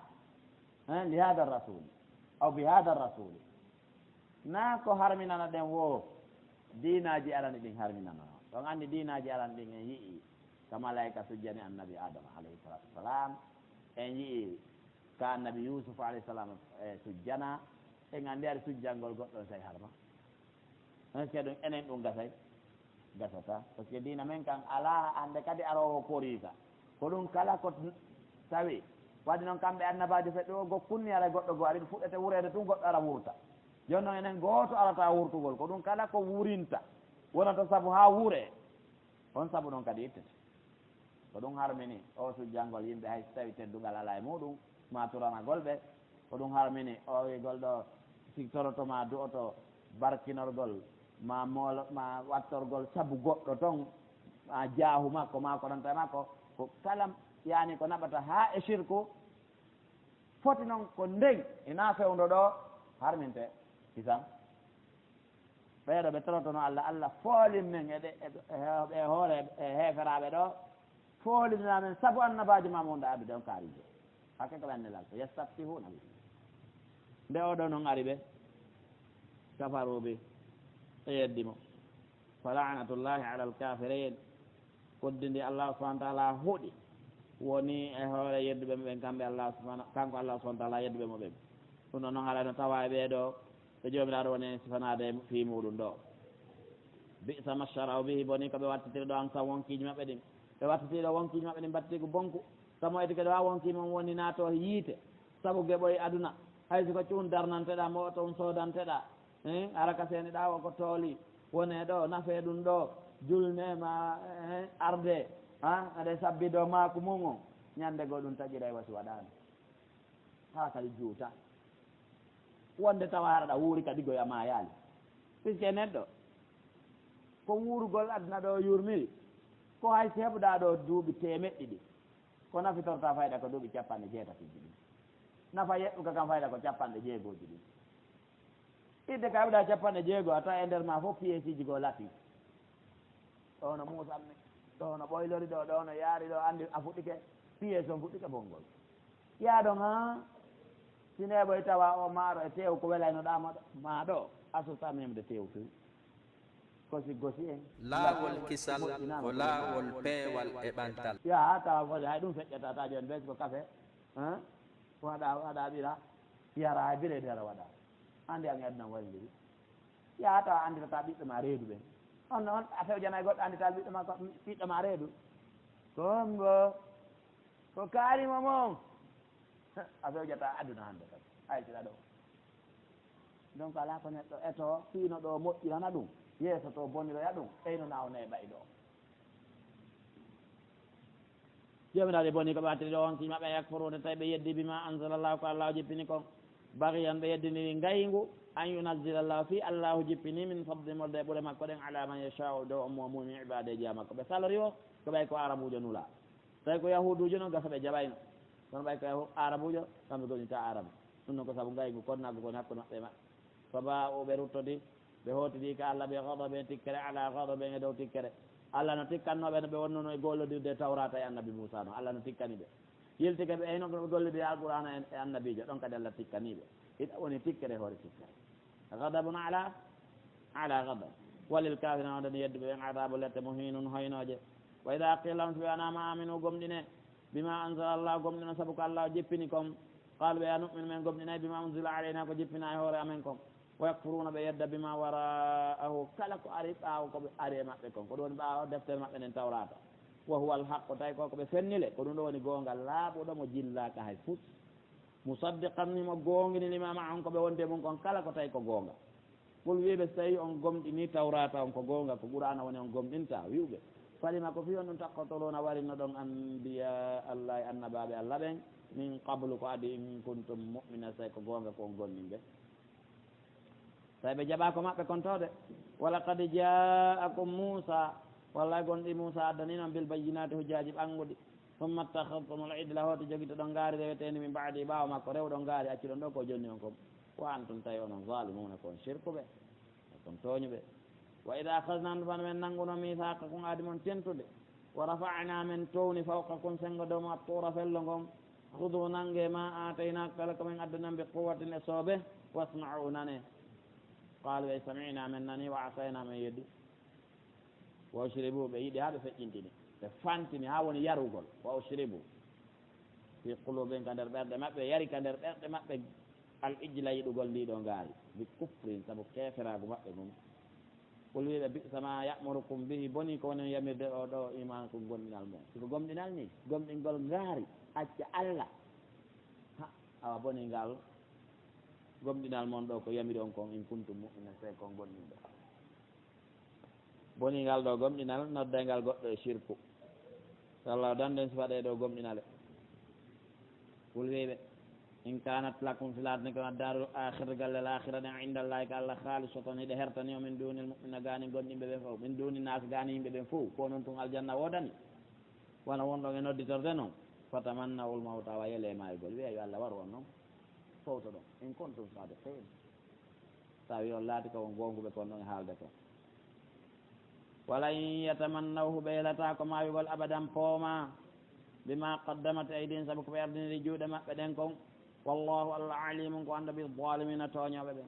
[SPEAKER 2] li hada rasul aw bi hada rasul na ko harminana ɗen wo dinaji arani ɗin harminanano ɗon anndi dinaji arani ɗin en yii ka malayika sujjani annabi adama alayhi salatu wassalam en yii ka annabi yusuf alayhi salam e sujjana en anndi ari sujjangol goɗɗon say harma est ce que ɗum enen ɗum gasay gasata par ce que dina men kan ala ande kadi arowo korika ko ɗum kala ko tawi wadde noon kamɓe annabajo feɗɗo o gokkunni ara goɗɗo go ari ɗum fuɗɗete wuurede tun goɗɗo ara wurta joni noon enen gooto arata wurtugol ko ɗum kala ko wurinta wonata saabu ha wuure on saabu ɗon kadi ittete ko ɗum harmini o sujjangol yimɓe hay so tawi teddugal ala e muɗum ma turanagol ɓe ko ɗum harmini o wigol ɗo si torotoma du'oto barkinorgol ma moolo ma wattorgol saabu goɗɗo toon ma jaahu makko ma ko ɗonta makko ko kala yani ko naɓata ha e sirku foti noon ko ndeng ina fewdo ɗo harminte hisan ɓeeɗo ɓe torotono allah allah foolin men eɗe hoore e heeferaɓe ɗo foolidina men saabu annabajo ma mum ɗa abide on kaarijo hakke ko ɓennelal so yastaftihuna nde oɗo noon ari ɓe kafaruɓe e yeddimo fa lanatullahi ala alkafirin koddindi allah subahana taala huuɗi woni e hoore yedduɓe mo ɓen kamɓe allah subahana kanko allah subahana taala yedduɓe mo ɓen ɗum ɗo noon haɗano tawa e ɓeeɗo ɓe jomiraɗo woni sifanade fi muɗum ɗo bisa mashara o bihi boni koɓe wattitiri ɗo an sam wonkiji maɓɓe ɗin ɓe wattitiɗo wonkiji maɓɓe ɗin mbattiti ko bonku samo edi kadi wa wonkima woni naato yiite saabu geɓoye aduna hayso ko cuun darnanteɗa mo toon sodanteɗa araka seeni ɗa o ko tooli wone ɗo nafe ɗum ɗo julnema arde aɗa sabbido maku mum o ñande goo ɗum taƴiɗa e wasi waɗani ha kadi juuta wonde tawa haraɗa wuuri kadi goye ama yaali puisque neɗɗo ko wuurugol aduna ɗo yurmiri ko hay so heɓuɗa ɗo duuɓi temeɗɗiɗi ko nafitorta fayda ko duuɓi 60 ɗi nafa yeɗɗuka kam fayda ko 60 ɗi idde ka heɓuɗa 60 a tawa e nder ma fof pièce ji goo lati ɗo no muusanni ɗo no ɓoylori ɗo ɗo no yaari ɗo andi a fuɗɗike pièce on fuɗɗike bongol yaaɗon ha sine ɓoy tawa o maaro e tew ko welaynoɗama ɗo ma ɗo asuta memde tew few kosi gosi en
[SPEAKER 1] laawol kisal ko laawol peewal e ɓantal
[SPEAKER 2] ya tawa fode hay ɗum feƴƴata ta joni ɓeysi ko café waɗa ɓira yara hay bire dera waɗa andi an adnan walliri ya tawa anditata ɓiɓɓe ma reedu ɓen on noon a fewjanayi goɗɗo andita ɓiɗɗo ma reedu kombo ko kaalimo moom a fewjata aduna hande kadi aytira ɗo donc ala ko neɗɗo eto fiino ɗo moƴƴirana ɗum yeeso to boniroya ɗum ɓeyno nawne ɓay ɗo jomiraɗe boni ko ɓatiri ɗo on simaɓe yakfurude tawi ɓe yeddi bima anzalallahu ko allahu jippini kon bagiyan ɓe yeddiniri ngaygu an yunazzila llahu fi allahu jippini min fadli molde ɓuure makko ɗen ala man yachau dow on momumi ibadeji a makko ɓe salori o ko ɓay ko arabujo nula tawi ko yahudujo noon gasa ɓe jaɓayno kono ɓay ko arabujo kamɓe goñita arabe ɗum noon ko saabu ngaygu konnagu kon hakkude maɓɓe maɓɓe fa ba o ɓe ruttodi ɓe hotidi ka allah ɓe gadaɓe tikkere ala gadaɓe e dow tikkere allah no tikkannoɓe no ɓe wonnono e gollodirde tawrata e annabi moussa no allah no tikkani ɓe yiltike ɓe eyno ɓe gollidiri alqur'ana e annabijo ɗon kadi allah tikkaniɓe iɗa woni tikkere hoore tikkere gadabun ala gadab walil kafirina oɗen yeddu ɓe ɓen adabu lette muhinun hoynoje wa ida qilahum so ɓe wanama aminu gomɗine bima anzala llah gomɗino saabu ko allah jippini kom qalu ɓe anumin men gomɗinayi bima unzila alayna ko jippina e hoore amen kom wa yakfuruna ɓe yedda bima wara'ahu kala ko ari ɓaawo koɓe ari e maɓɓe kon ko ɗum woni ɓaawo deftere maɓɓe nen tawrata wa huwa alhaqu tawi koko ɓe fennile ko ɗum ɗo woni gongal laaɓuɗo mo jillaka hay fut musaddiqan ni mo gongini lima maahum koɓe wonde mum kon kala ko tawi ko gonga ɓol wiɓe so tawi on gomɗini tawrata on ko gonga ko qur'ana woni on gomɗinta wiwɓe falima ko fi on ɗum takkotolona warino ɗon anbiya allah e annabaɓe allah ɓen min qablu ko adi in kuntum mu'mina so tawi ko gonga ko on gonninɓe tawi ɓe jaɓa ko maɓɓe kon tawde wala qad ja'akum Musa wallahi gonɗi Musa addani noon bil bayyinati hujjaji ɓanguɗi summa ittakhadtumul ijla hoto joguito ɗon gaari reweteni min baadi ɓaawa makko rewɗon gaari acciɗon ɗo ko jonni on kom wa antum tawi onon zalimuna kon shirkuɓe kon tooñuɓe wa ida akhadna nduman men nannguno mithaqa kon aadi mon tentude wa rafa'na men towni fawqa kon sengo dow ma tuura fello ngon hudu nangue ma atayna kala komin addanan bi quwwatin e soobe wasma'u nane qalu ɓe sami'na men nani wa asayna men yeddi wa ushribu ɓe yiiɗi ha ɓe feƴƴintini ɓe fantini ha woni yarugol wa ushribu fi quluben ka nder ɓerɗe maɓɓe yari ka nder ɓerɗe maɓɓe al ijla yiɗugol ndiɗo ngaari bi kufrin saabu keferagu maɓɓe mum qul wiɓe bisa ma ya'murukum bihi boni ko woni yamirde o ɗo iman ko gonɗinal mum siko gomɗinal ni gomɗingol ngaari acca allah ha awa boni ngal gomɗinal moon ɗo ko yamiri on kon in kuntum mu'mina so kon gonɗinɗo boni ngal ɗo gomɗinal nodday ngal goɗɗo e shirku so allah danden so waɗe ɗo gomɗinale qul wiɓe in kanat lakum fil ardi kono darul akhir gallel akhira ɗen indallahi ko allah halisatan hiɗe hertani o min dunil mu'mina gani gonɗinɓe ɓen fof min duni naas gani yimɓe ɓen fof ko noon tun aljanna wodani wona wonɗon e nodditorde noon fatamannawul mawta awa yeele maygol wiya yo allah waru on noon fowto ɗon in kuntum sadiqin tawi on laati ko on gonguɓe kon ɗon e haalde kon wala in yatamannawhu ɓe yelata ko mayugol abadan pooma bima qaddamat aydin saabu ko ɓe ardiniri juuɗe maɓɓe ɗen kon wallahu allah alimum ko anda bi zalimina tooñoɓe ɓen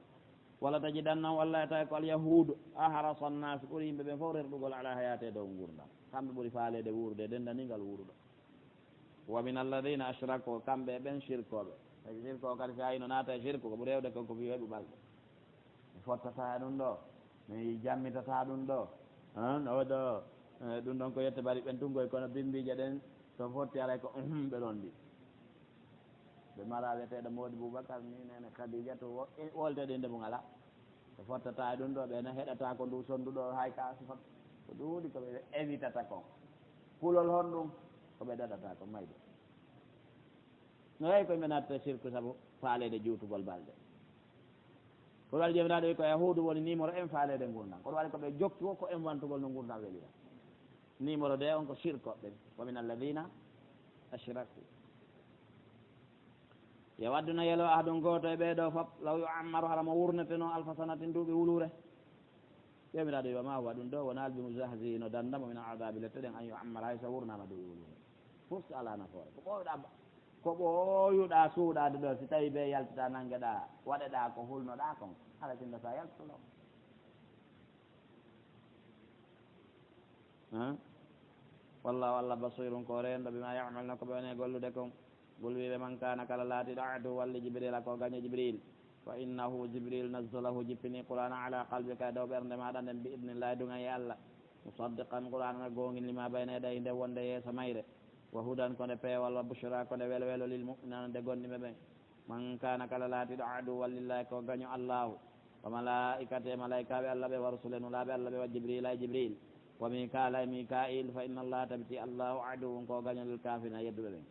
[SPEAKER 2] walla tajidannahum allah e tawi ko alyahudu ahrasa nnas ɓuuri yimɓe ɓen fof rerɗugol ala hayate dow gurdam kamɓe ɓuuri faalede wurde dendanigal wuruɗo wa min alladina ashraku kamɓe ɓen shirkoɓe tawi shirko o kadi so ayino naata e shirku ko ɓuri hewde konko fi heɓu ɓalɗe mi fottata ɗum ɗo mi jammitata ɗum ɗo oɗo ɗum ɗon ko yette mbaɗi ɓen tungoy kono bimbije ɗen to fotti alay ko ɓe ɗon ɗi ɓe mara wiyeteɗo Mody Boubacar ni nene Khadija to wolteɗe nde mo ngala to fottata e ɗum ɗo ɓene heɗata ko ndu sonnduɗo hay ka sifat ko ɗuuɗi koɓe évitata kon kulol hon ɗum koɓe ɗaɗata ko mayde no wayi koye ɓe natta sirku saabu faalede juutugol balɗe koɗo waɗi jomiraɗo wi ko yahudu woni numéro en faalede gurdam koɗo waɗi koɓe jokki wo ko en wantugol no gurdam welira numéro de on ko sirkoɓe wa min alladina ashraku yo wadduna yelo ahadum goto e ɓeeɗo fof law yu'ammaru hala mo wurnete noon alfa sanatin duuɓi wulure jomiraɗo wiwa ma waɗum ɗo wona albi muzahzi no dandamo min adabi lette ɗen an yu'ammara hay so wurnama duuɓi wulure fof so ala nafoore ko ɓoyɗa ko ɓooyuɗa suuɗade ɗo si tawi ɓe yaltita nangueɗa waɗeɗa ko hulnoɗa kon ala sinno sa yaltulo wallahu allah basirun ko renɗo bima yamalno ko ɓe woni gollude kon gol wiɓe man kana kala laatiɗo adu walli jibril ko gaño jibril fa innahu jibril nazzalahu jippini qur'ana ala qalbika dow ɓernde maɗa nden bi idnillahi dunga e allah musaddiqan qur'an nga gongil lima bayna yeɗay nde wonde yeeso mayre wa hudan ko nde peewal wa bushra ko nde welo welo lil muminana nde gonɗiɓe ɓen man kana kala laatiɗo adu wallillahi ko gaño allahu wa malaikate malaikaɓe allah ɓe wa rusule nulaɓe allah ɓe wa jibril ay jibril wa mikala e mikail fa inna allah tabiti allahu aduwum ko gaño lil kafirina yedduɓe ɓen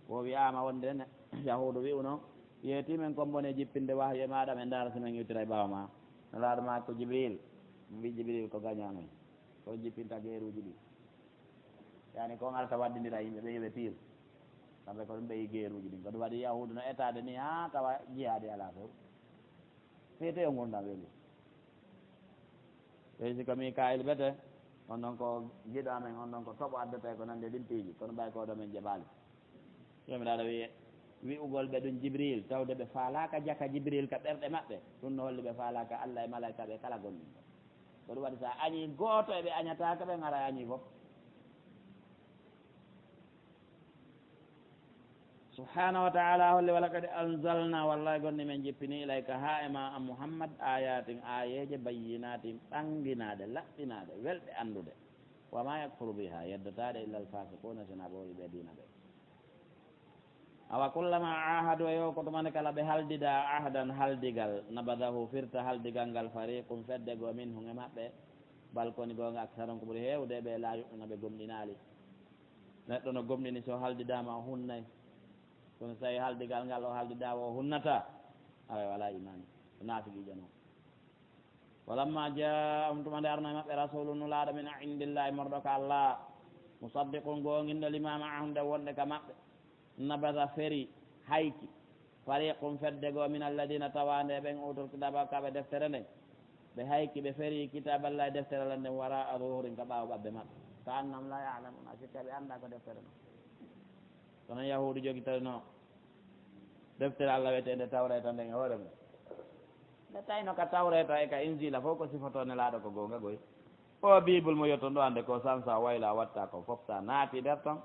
[SPEAKER 2] wo wiyama wonde ne yahudu wi uno yetimen comme bone jippinde wahye maɗa ɓe daara simen iwtira e ɓawa ma no laaɗo ma ko jibril mbi jibril ko gañanoy ko jippinta gueruji ɗi yani ko arta waddidira yimɓe ɓe yoɓe pire kamɓe ko ɗum ɓeyi gueruji ɗin ko ɗum waɗi yahudu no étade ni ha tawa jihadi ala few fete o gurdam weeli ɓey siko mikail ɓete on ɗon ko jiɗo amen on ɗon ko toɓo addete ko nande ɗin piiji kono ɓay ko ɗo men jeɓali yomiɗaɗo wiye wi'ugol ɓe ɗum jibril tawde ɓe faalaka jaka jibril ka ɓerɗe maɓɓe ɗum no holli ɓe faalaka allah e malaika ɓe kala gonɗin ko ɗum waɗi sa añi gooto eɓe añataka ɓe gara añi fof subhanahu wa taala holli wala kadi anzalna wallahi gonɗi men jippini ilayka ha e ma an muhammad ayatin ayeje bayyinatin ɓanginaɗe laɓɓinaɗe welɗe andude wama yakfuru biha yeddotaɗe illa l fasiquna sina ɓoori ɓe dina ɓe awa kullama ahadu e yo ko tumane kala ɓe haldida ahdan haldigal nabadahu firta haldigal ngal fariqum fedde goo min hunge maɓɓe bal koni gonga aksaron ko ɓuuri hewde ɓe la yuɗɗuna ɓe gomɗinali neɗɗo no gomɗini so haldidama o hunnayyi kono so tawi haldigal ngal o haldidama o hunnata awa wala imani ko naafiqijo noon walamma jaahum tumande arno e maɓɓe rasulu nulaɗo min indillahi morɗo ka allah musaddiqum gonginɗo lima maahum nde wonde ka maɓɓe nabada feri hayki fariqum fedde goo min alladina tawande ɓen utul kitaba kaɓe deftere nde ɓe hayki ɓe feri kitaballah e deftere la nden wara a ruhurin ka ɓaawo ɓabɓe maɓɓe ka annam la yalamuna sikka ɓe anda ko deftere no kono yahudu jogi tawi no deftere allah wiyetende tawreta nden e hoore mum nde tawino ka tawreta e ka injila fof ko sifotone laaɗo ko gonga goy o bible mo yetton ɗo ande ko sansa wayla watta ko fof sa naati nder ton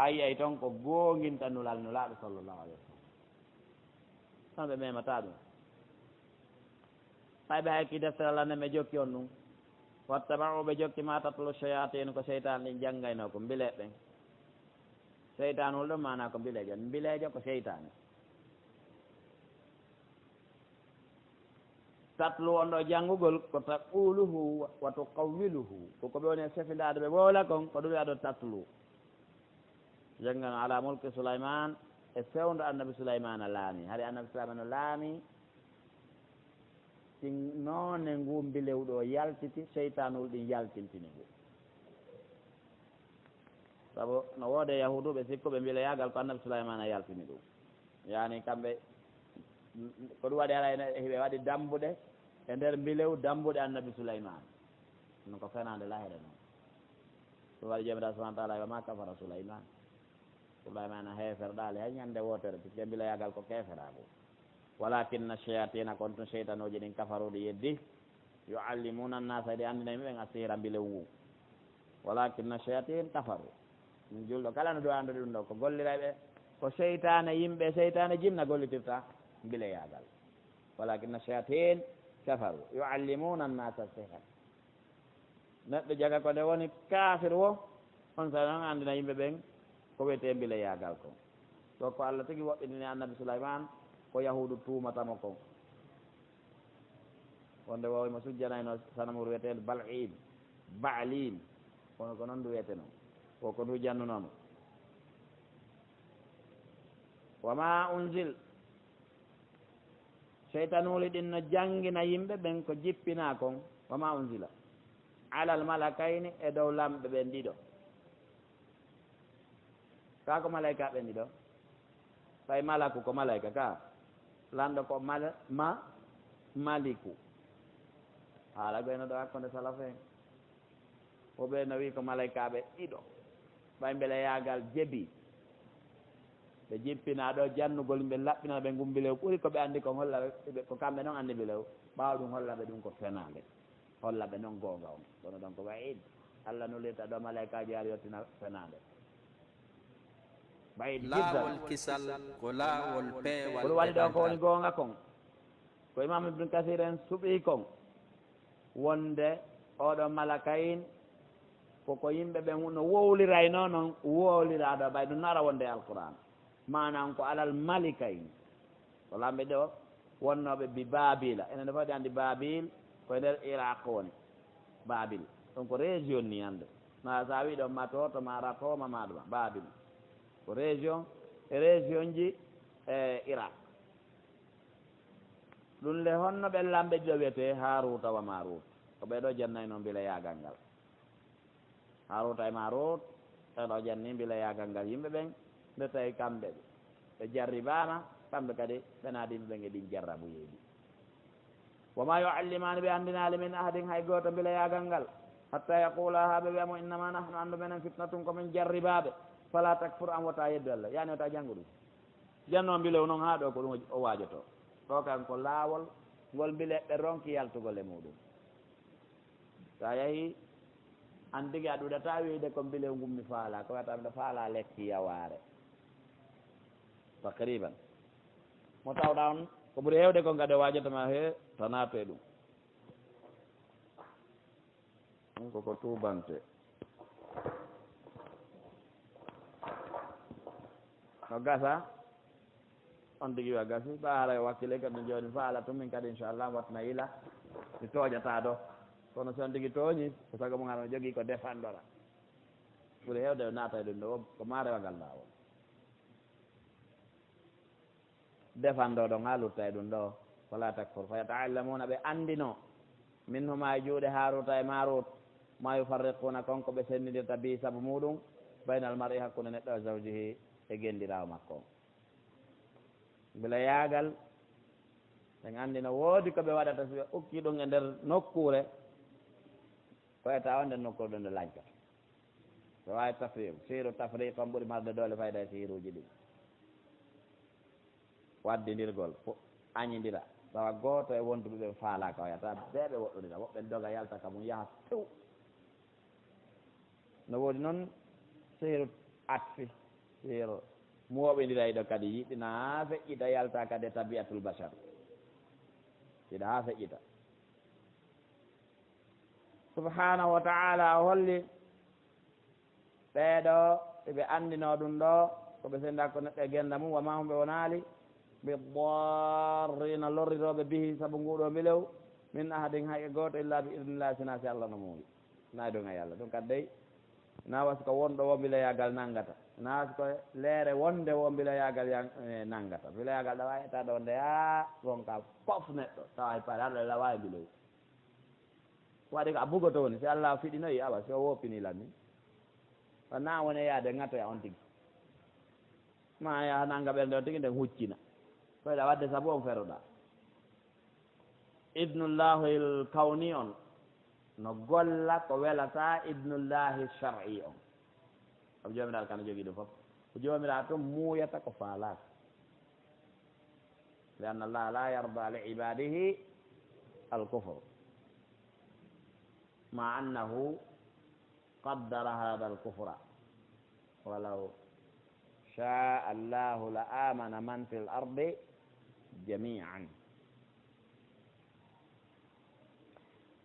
[SPEAKER 2] ayi toon ko gonginta nulal nulaaɗo sallllahu alayhi wa sallam ɗon ɓe memata ɗum hay ɓe hayki deftere allah nde ɓe jokki on ɗum wattabau ɓe jokki ma tatlu shayatin ko seytan ɗin janggayno ko mbile ɓen seytan ol ɗum mana ko mbilejo mbilejo ko seytane tatlu on ɗo janngugol ko taquluhu wa tuqawwiluhu koko ɓe woni sefindade ɓe woola kon ko ɗum wiyaɗo tatlu janngano ala mulki soulayman e fewndo annabi souleymana laami hari annabi souleymana laami sin noone ngu mbilewɗo yaltiti seytanul ɗin yaltintini ngu sabu no woode yahuduɓe sikkuɓe mbileyagal ko annabi souleymana yaltini ɗum yani kamɓe ko ɗum waɗi ala ɓe waɗi dambuɗe e nder mbilew dambuɗe annabi souleymana ɗum ko fenade lahire noon ɗum waɗi jomiraɗo subahana taala wama kafara souleymana souleymana heeferɗale hay ñande wotere puisque mbileyagal ko keferago walakinna cheyatina kon tun cheytanuji ɗin kafaruɗi yeddi yuallimuna annasa ɗi andina yimɓe ɓen a sihra mbilew ngu walakinna cheyatin kafaru min julɗo kala no do andude ɗum ɗo ko golliraɓe ko seytane yimɓe seytane jinna gollitirta mbileyagal walakinna cheyatin kafaru yuallimuna annasa sihra neɗɗo jaga ko nde woni kafir wo on sa noon andina yimɓe ɓen ko wiyete mbileyagal ko to ko allah tigi woɗɗinini annabi souleymane ko yahudu tumatamo kon wonde wowimo sujjanayno sanamur wiyetede bal'im ba'lim kono ko noon ndu wiyete noon koko ndu jannunomo wama unzil seytanuli ɗin no janggina yimɓe ɓen ko jippina kon wama unzila alal malakayni e dow lamɓe ɓen ɗiɗo ka ko malayka ɓen ɗiɗo fay malaku ko malayka ka lanɗo ko maliku haala ɓeyno ɗo hakkunde salafu en o ɓeyno wi ko malaykaɓe ɗiɗo ɓay beele yagal jeebi ɓe jippina ɗo jannugol ɓe laɓɓina ɓe gumbilew ɓuri ko ɓe anndi kon holla ɓe ko kamɓe noon anndi bilew ɓaawa ɗum holla ɓe ɗum ko fenade holla ɓe noon goonga on kono ɗon ko wayid Allah nulirta ɗo malaikaji ar yettina fenade bayid
[SPEAKER 1] laawol kisal ko laawol peewal
[SPEAKER 2] koɗum waɗi ɗon ko woni goonga kon ko imam ibnu kasir en suɓi kon wonde oɗo malakayin koko yimɓe ɓe no wowlirayno noon wowliraɗo ɓay ɗum nara wonde alquran manan ko alal malikayin ko lamɓe ɗo wonnoɓe bi babila enen ɗo foti andi babil koye nder iraq woni babil ɗum ko région ni hande ma sa wi ɗon ma to ma ratoma maɗuma babil ko région e région ji e iraq ɗum le honno ɓe lamɓe ɗiɗo wiyete haruta wa marut ko ɓeɗo jannay noon mbila yagal ngal haruta e marut ɓeɗo janni mbila yagal ngal yimɓe ɓen nde tawi kamɓe ɓe jarribama kamɓe kadi ɓenaɗi yimɓe ɓen e ɗin jarrabuyeji wama yuallimani ɓe andinali min ahadin hay goto mbila yagal ngal hatta yaqula ha ɓe wiyamo innama nahnu andu menen fitnatum komin jarribaɓe fala takfur an wota yeddu Allah yani wota janggo ɗum janno mbilew noon ha ɗo ko ɗum o wajoto ɗo kan ko laawol ngol mbileɓe ronki yaltugol e muɗum sa yeehi an tigui a ɗuɗata wiide ko mbilew ngummi faala ko wiyata mbiɗa faala lekki yaware taqriban mo tawɗa on ko ɓuuri hewde ko gade wajotoma he tanate ɗum ɗum koko tubante no gasa on tigui wa gasi ɓa haara yo wakkile kadi joni faala tum min kadi inchallah watna yila mi toƴata ɗo kono so on tigui tooñi ko sago mum haɗa jogui ko défendora ɓuuri hewde o naata e ɗum ɗo ko ma rewagal lawol défendo ɗon ha lutta e ɗum ɗo wala takfor fa yataallamuna ɓe andino min huma e juuɗe haruta e marut ma yufarriquna konko ɓe sennidirta bi saabu muɗum baynal mar'i hakkude neɗɗo e zawjihi e gendirawo makko on bila yaagal ɓen andi no woodi ko ɓe waɗata so ɓe ukki ɗum e nder nokkure koyata o nder nokkure ɗum nde lañkata so wawi tafrir siru tafriq on ɓuuri marde doole fayda e siruji ɗi waddidirgol fo añidira tawa gooto e wonduɓe ɓe faalaka o yata beeɓe woɗɗodira woɓɓe doga yalta ka mum yaha few no woodi noon siru atfi siru muwoɓidira ɗo kadi yiɗɗina ha feƴƴita yalta kadi e tabiatul bachar yiɗa ha feƴƴita subhanahu wa taala o holli ɓeeɗo eɓe andino ɗum ɗo koɓe senda ko neɗɗo e genda mum wama humɓe wonaali ɓe darrina lorritoɓe bihi saabu nguɗo mbilew min ahadin hay goto illa bi idnillahi sina si allah no muuyi nayi ɗum e allah ɗum kadi dey na wasi ko wonɗo wo mbilayagal nanggata na wasi ko leere wonde wo mbilayagal nanggata mbilayagal ɗa wawi etta ɗo nde a gonka fof neɗɗo tawa e paare haɗa wawi mbilew waɗi ko a bugoto woni si allah fiɗinoyi awa si o woppinilan ni na woni yaade ngatoya on tigui ma ya nangga ɓernde on tigui nden huccina koyɗa wadde saabu on feroɗa ibnullahi l kawni on no golla ko welata ibnullahi shar'i on omo jomiraɗo kana jogui ɗum foof ko jomiraɗo toon muuyata ko faalaka li anna allaha la yarda li ibadihi al kufre ma annahu qaddara hada al kufra walaw shaa allahu la amana man fi l ardi jamian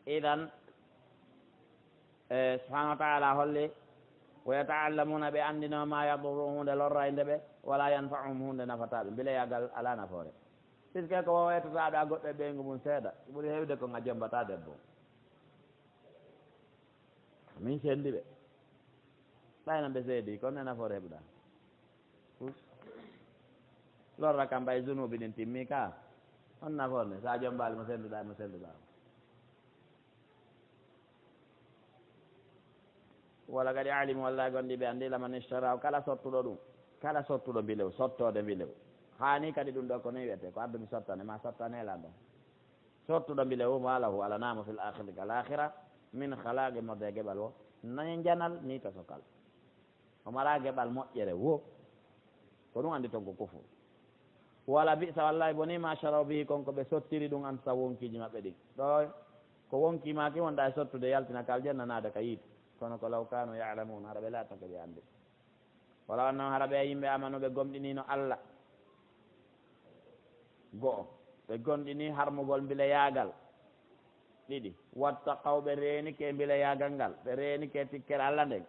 [SPEAKER 2] idan subhanahu wa taala holli wa yataallamuna ɓe andino ma yadurruhum hunde lorrayde ɓe wala yanfa'uhum hunde nafataɓe mbilayagal ala nafoore puisque ko wowetataɗo a goɗɗo e ɓeygu mum seeɗa ɓuuri hewde ko a jombata debbo min sendi ɓe ɓayno ɓe seedi kono ne nafoore heɓuɗa lorra kam ɓay zunubi ɗin timmi ka on nafoore ne sa jombali mo senduɗa mo senduɗa wala kadi alimu wallahi gonɗi ɓe andi laman ishtara kala sottuɗo ɗum kala sottuɗo mbilew sottode mbilew hani kadi ɗum ɗo ko ni wiyete ko addumi sottane ma sottane lan ɗon sottuɗo mbilew malahu alanamo fil akhirati kal akhira min halaqe modde geɓal o nayi janal ni to sokal o mara geɓal moƴƴere wo ko ɗum andi toon ko kufur wala bisa wallahi boni ma sharaw bihi konko ɓe sottiri ɗum an sa wonkiji maɓɓe ɗin ɗo ko wonkimaki wonɗa e sottude yaltina ka aljanna naade ka yiiti kono ko law kanu yalamun haɗa ɓe laatake ɓe andi wala wannama haɗa ɓe yimɓe amanuɓe gomɗinino Allah go'o ɓe gonɗini harmugol mbile yaagal ɗiɗi watta qawɓe renike mbile yaagal ngal ɓe renike tikkere Allah nden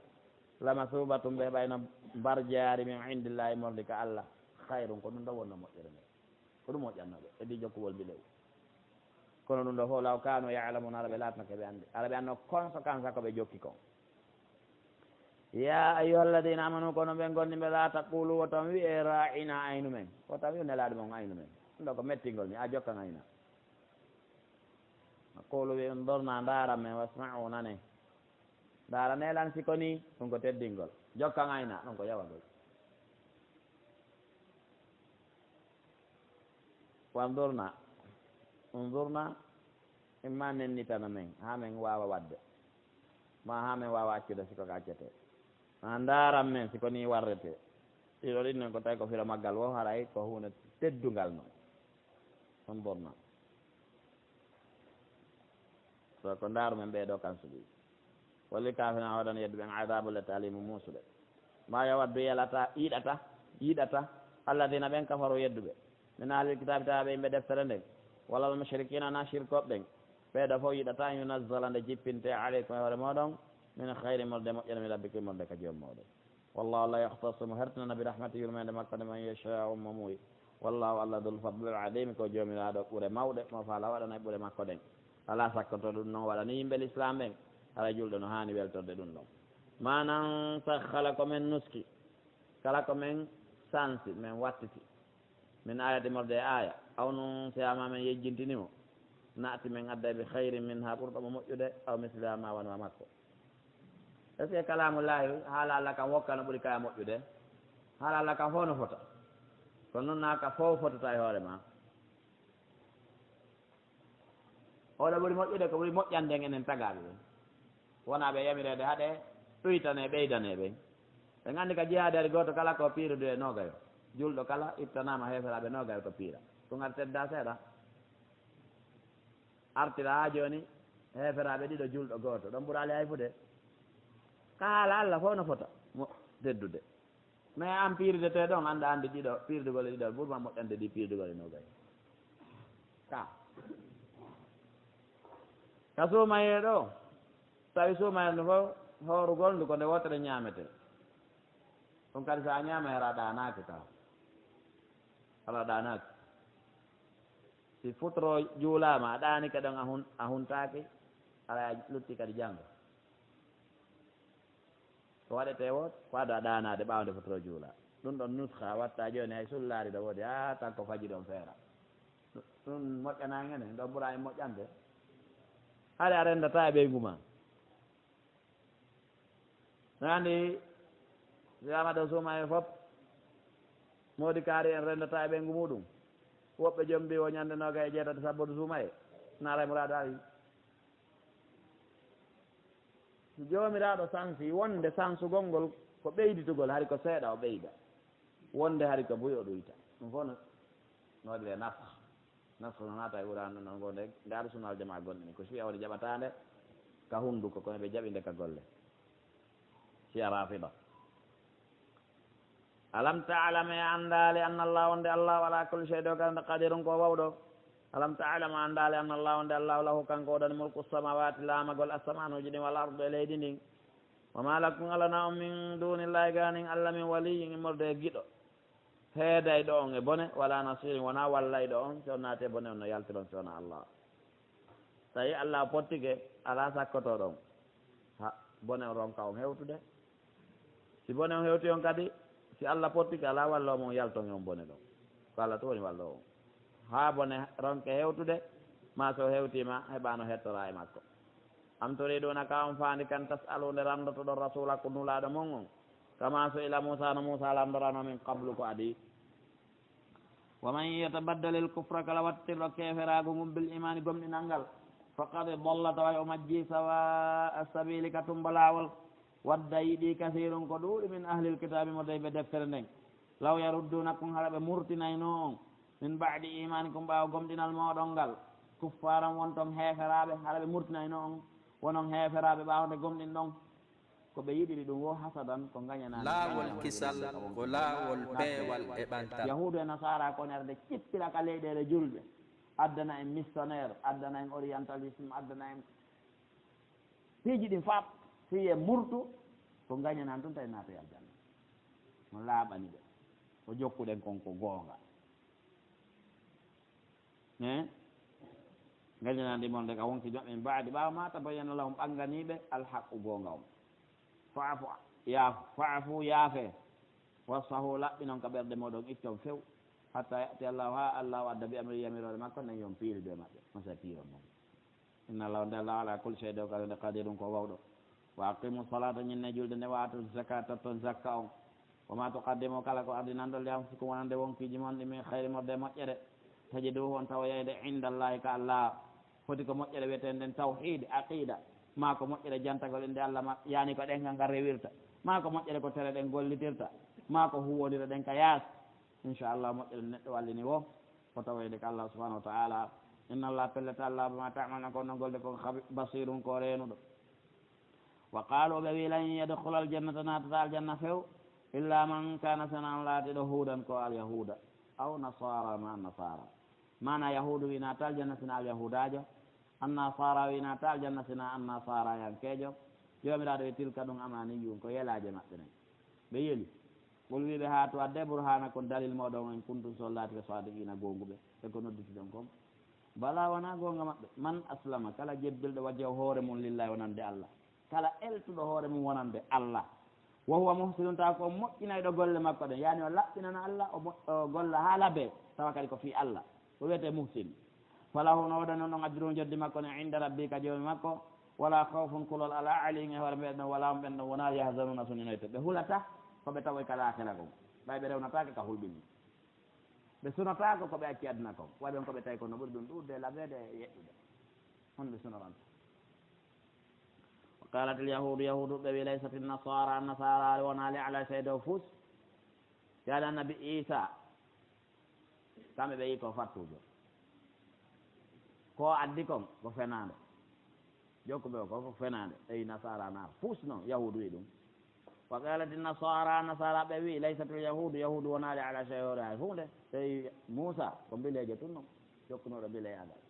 [SPEAKER 2] lama subatum ɓe ɓayno mbarjaari min indillahi morde ka Allah hayrum ko ɗum ɗo wonno moƴƴere nde ko ɗum moƴƴannoɓe e ɗi jokkugol mbile kono ɗum ɗo fof law kanu yalamun ara ɓe latnake ɓe andi ara ɓe anno conséquence ko ɓe jokki kon ya ayuha alladina amanu kono ɓe gonni ɓe la taqulu wo tan wi e ra'ina aynu men wo tan wi nelaɗo mon aynu men ɗum ɗo ko mettingol ni a jokkan ayna qulu wi undorna ndaran men wasma'u nane ndara nelan siko ni ɗum ko teddingol jokkan ayna ɗum ko yawagol wandurna undurna imma nennitana men ha men wawa wadde ma ha men wawa accude siko ko accete ma ndaran men siko ni warrete ɗiɗo ɗin nen ko tawi ko fira maggal wo haray ko hunde teddungal noon undurna so ko ndaaru men ɓeeɗo kan suɓi walli kafina waɗan yeddu ɓen adabu le talimu muusuɓe ma yawaddu yelata yiɗata alladina ɓen kafaru yedduɓe min ahlil kitabi tawa ɓe yimɓe deftere nden walla almushrikina na shirkoɓe ɓen ɓeeɗo fof yiɗata yunazzala nde jippinte aleykum e hoore moɗon min hayri morde moƴƴere mi rabbikum morde ka joom moɗon wallahu allah yahtasu mo hertanana bi rahmati yurmede makko nde man yachau mo muuyi wallahu allah dul fadlil adimi ko joomiraɗo ɓuure mawɗe mo faala waɗana e ɓuure makko ɗen ala sakkoto ɗum noon waɗa ni yimɓe l'islam ɓen ala julɗo no hani weltorde ɗum ɗon manan kala ko men nuski kala ko men sansi men wattiti min ayati morde e aya aw noon siyama men yejjintinimo naati men adda bi hayri min ha ɓurɗomo moƴƴude aw misliha ma wanwa makko est ce que kalamullahi haala allah kam wokkano ɓuuri kaya moƴƴude haala allah kam fof no fota kono noon naka fof fotata e hoore ma oɗo ɓuuri moƴƴude ko ɓuuri moƴƴande enen tagaɓe ɓen wona ɓe yamirede haaɗe ɗoytane ɓeydaneɓen ɓe gandi ka jihade ari goto kala ko piirude e nogayo julɗo kala ittanama heferaɓe nogayo ko piira ɗum ar tedda seeɗa artira ha joni heferaɓe ɗiɗo julɗo goto ɗon ɓuurali hay fude ka haala allah fof no fota teddude mais an piirde te ɗon anda andi ɗiɗo piirdugol e ɗiɗo ɓuurma moƴƴande ɗi piirdugol e nogayo ka suumaye ɗo tawi suumaye ndu fof horugol ndu ko nde wotere ñamete ɗum kadi sa ñama hera ɗanake ka ala ɗanake si futoro juulama a ɗani kadi on a huntaki ala lutti kadi janggo ko waɗete wo ko ado a ɗanade ɓawde futoro juula ɗum ɗon nuska watta joni hay sullari ɗo woodi a tan ko faji ɗon feera ɗum moƴƴanagene ɗon ɓuura e moƴƴande haɗe a rendata e ɓeygu ma no andi wiyama ɗo suuma e fof moodi kaari en rendata e ɓeygu muɗum woɓɓe joom mbi o ñande noga e jeetati sabbodu suuma e naramuraɗo ari si joomiraɗo sansi wonde sansugol ngol ko ɓeyditugol hari ko seeɗa o ɓeyda wonde hari ko buy o ɗoyta ɗum fof no waɗire nafsu no naata e ɓuurano noon gonde ndaar sunal jama gonɗini ko si awde jaɓatande ka hunnduko kono ɓe jaɓinde ka golle si a rafida alam taalam e andale anna allah wonde allah ala kulli shay ɗo kande qadirun ko wawɗo alam taalam andale anna allah wonde allah lahu kanko oɗani mulku samawati laamagol asamanuji ɗin wal ardu e leydi ndin wa ma lakum alana on min dunillahi ganin allah min waliyin immorde e giɗo heeday ɗo on e bone wala nasirin wona wallay ɗo on so naate bone on no yaltiron sowona allah tawi allah pottike ala sakkoto ɗon ha bone on ronka on hewtude si bone on hewti on kadi si allah pottike ala wallomo on yalton e on bone ɗon ko allah to woni wallo on ha bone ronke hewtude ma so hewtima heɓano hettora e makko am turiɗuna ka on faandi kan tasalude randoto ɗon rasula ko nulaɗo mon on kama so ila moussa no moussa landorano min qablu ko adi wa man yatabaddalil kufra kala wattirɗo keferago mum bil imani gomɗinal ngal faqad dalla tawa o majji sawa asabili ka tumba lawol wadda yiɗi kasirun ko ɗuuɗi min ahlil kitabi mo dey ɓe deftere nden law yaruddunakum hala ɓe murtinayno on min badi imanikum ɓaawa gomɗinal moɗon ngal kuffaran wonton heeferaɓe hala ɓe murtinayno on wonon heeferaɓe ɓaawde gomɗin ɗon ko ɓe yiɗiri ɗum wo hasadan ko gañanani
[SPEAKER 1] laawol kisal ko laawol peewal e ɓantal
[SPEAKER 2] yahudu e nasara ko nerde cippira ka leyɗele julɓe addana en missionnaire addana en orientalisme addana en piiji ɗin fap si e murtu ko gañanani tun tawi naatoy aljanna no laaɓani ɓe o jokkuɗen kon ko goonga e gañanandi mon de ka wonki joɓɓe min mbaadi ɓaawa mata bayana lahum ɓanganiɓe alhaqu goonga on faafu yaafe wasfahu laɓɓi noon ka ɓerɗe moɗon itton few hatta yati allahu ha allahu adda bi amri yamirore makko nen yon piiri ɓe maɓɓe on sa piiron noon inna allahu nde allah ala kul chey ɗo kala nde qadirun ko wawɗo wa aqimu salata ñinne julde nde waatu zakat tatton zakka on woma tuqaddimu kala ko ardi nanɗo li anfusikum wonande wonkiji mon ɗi min hayri morde moƴƴere taji dow on tawa yeyde indallahi ka allah foti ko moƴƴere wiyete nden tawhid aqida ma ko moƴƴere jantagol inde allah ma yani ko ɗen ngal rewirta ma ko moƴƴere ko tere ɗen gollitirta ma ko huwodira ɗen ka yaas inchallah moƴƴere neɗɗo wallini wo ko tawede ko allah subahanahu wa taala inna allah pelleta allah bama tamalna ko nogolde ko basirum ko reenuɗo wa qalu ɓe wi lan yadkhula aljannata natata aljanna few illa man kana sanan laatiɗo huudan ko alyahuda aw nasara ma nasara mana yahudu wi nata aljanna sina alyahudajo annasara wi nata aljanna sina annasara yankejo jomiraɗo e tilka ɗum amaniyum ko yelaje maɓɓe nen ɓe yeeli ɓol wiɓe ha to adde bourhana kon dalil moɗon en kuntum sollati ko sadiqina gonguɓe e ko nodditi ɗon kom bala wona gonga maɓɓe man aslama kala jebbilɗo wajjaw hoore mum lillahi wonande allah kala eltuɗo hoore mum wonande allah wo huwa muhsinun taw ko moƴƴinayɗo golle makko ɗen yani o laɓɓinana allah o golla ha laabe tawa kadi ko fi allah o wiyete muhsin falahu no waɗa noon ɗon ajrum joddi makko ne inda rabbi ka joomi makko wala khawfun kulol ala alihim e hoore mbeɗen wala mo ɓen ɗon wona yahzanuna suninoyte ɓe hulata koɓe tawoy kala akela kon ɓay ɓe rewnatake ka hulɓini ɓe sunotako koɓe acci aduna kon waɗi on koɓe tawi kono ɓuri ɗum ɗurde laɓede e yeɗɗude hon ɓe sunoranta qalat alyahudu yahudu ɓe wi laysat nasara nasara wonali ala seydo fus yaade annabi isa kamɓe ɓe yi ko fattujo ko addi kon ko fenade jokkuɓe o ko fenade eyi nasara nar fus noon yahudu wi ɗum wa qalat nasara nasara ɓe wi laysat alyahudu yahudu wonali ala seyore hay hunde eyi moussa ko mbileje tun noon jokkunoɗo mbileyagal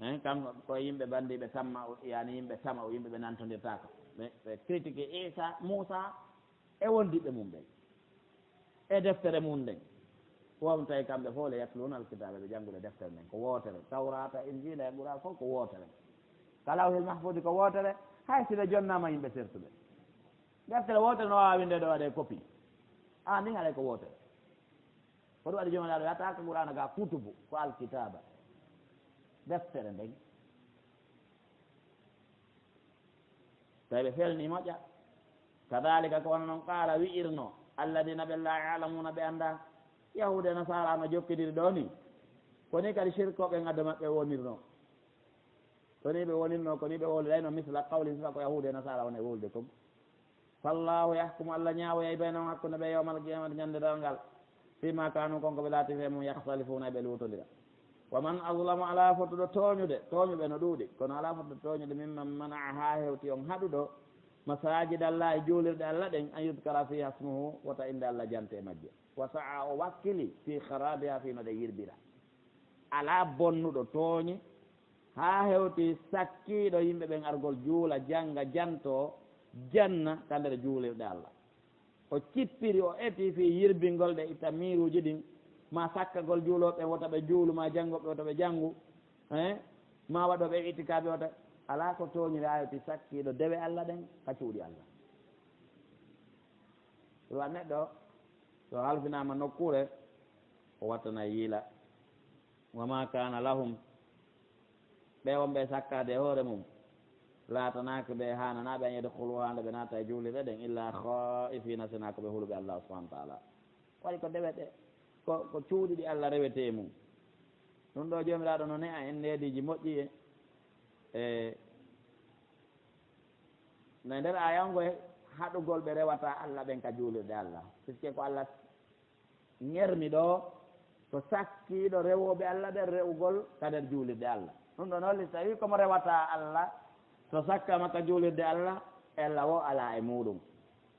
[SPEAKER 2] en kanko ko yimɓe bandiɓe tamma yani yimɓe tama o yimɓe ɓe nantodirtako ɓe critique isa moussa e wondiɓe mum ɓen e deftere mum nden wom tawi kamɓe fof le yatluna alkitabe ɓe janngude deftere nden ko wootere tawrata injila e ɓural fof ko wootere kala hil mahfoudi ko wootere hay sile jonnama yimɓe sertuɓe deftere wootere no wawa winde ɗo waɗe copie ni haɗay ko wootere ko ɗum waɗi jomiɗaɗo yataka qur'ana ga kutubu ko alkitaba deftere nden tawi ɓe felni moƴƴa kadalika ko wona noon qaala wi'irno alladina ɓe la yalamuna ɓe anda yahude nasara no jokkidiri ɗo ni koni kadi sirkoɓe gadda maɓɓe wonirno koni ɓe wonirno koni ɓe woliɗayno misla qawli sifa ko yahude nasara wona e wolde kom fallahu yahkumu allah ñawoyay baynahum hakkude ɓe yawmal qiyamata ñandiral ngal fima kanu konko ɓe laati fe mum yahtalifuna ɓe luutodira wa man aslamu ala fotuɗo tooñuɓe no ɗuuɗi kono ala fotuɗo tooñude mimman manaa ha hewti on haɗuɗo masajid allah e juulirɗe allah ɗen an yudkara fi hasmuhu wota inde allah jante e majje wa saa o wakkili fi harabiha fino ɗe yirbira ala bonnuɗo tooñi ha hewti sakkiɗo yimɓe ɓen argol juula janga janto janna ka nder juulirɗe allah o cippiri o eti fi yirbingol ɗe itta miruji ɗin ma sakkagol juuloɓe wota ɓe juulu ma janngoɓe wota ɓe janngu ma waɗoɓe itikaɓe wota ala ko tooñiri ha hewti sakkiɗo dewe allah ɗen ka cuuɗi allah ɗum neɗɗo so halfinama nokkure o wattana yiila wama kana lahum ɓe wonɓe sakkade hoore mum laatanaka ɓe hananaɓe an yadkhulu hande ɓe naata e juulirɗe ɗen illa khaifina sina ko ɓe huluɓe allah subahanahu wa taala waɗi ko dewe ɗe ko cuuɗi ɗi allah rewete mum ɗum ɗo jomiraɗo no ne a en neediji moƴƴi e no nder ayango haɗugol ɓe rewata Allah ɓen ka juulirde Allah puisque ko Allah ñermi ɗo ko sakkiɗo rewoɓe Allah ɓen rewugol kader juulirde Allah ɗum ɗon holli tawi komo rewata Allah to sakkama ka juulirde Allah ella wo ala e muɗum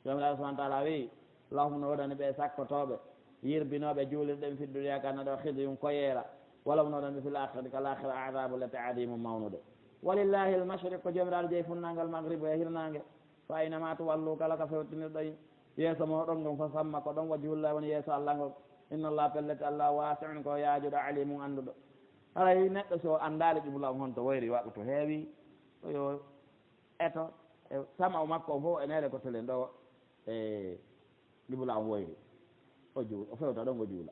[SPEAKER 2] jomiraɗo subahana taala wi lahum no waɗani ɓe sakkotoɓe yirbinoɓe juulirɗe ɓe fidduriya kanna ɗo hidyum koyera wala mo noɗanɓe fil akhirati kal akhira adabu lati adimu mawnude walillahi al mashriq ko jomiraɗo jeeyi funnangal maghrib e hirnangue fa aynama tuwallu kala ka fewtinirɗo yeeso moɗon ɗum fo samma ko ɗon wa juulla woni yeeso Allah ngol inna allah pellete Allah wasiun ko yaajuɗo alimum annduɗo haray neɗɗo so andali ƴiblam honto woyri waɗu to heewi yo eto e sama o makko o fof enele ko telen ɗo e ƴiblam woyri o juula o fewta ɗon o juula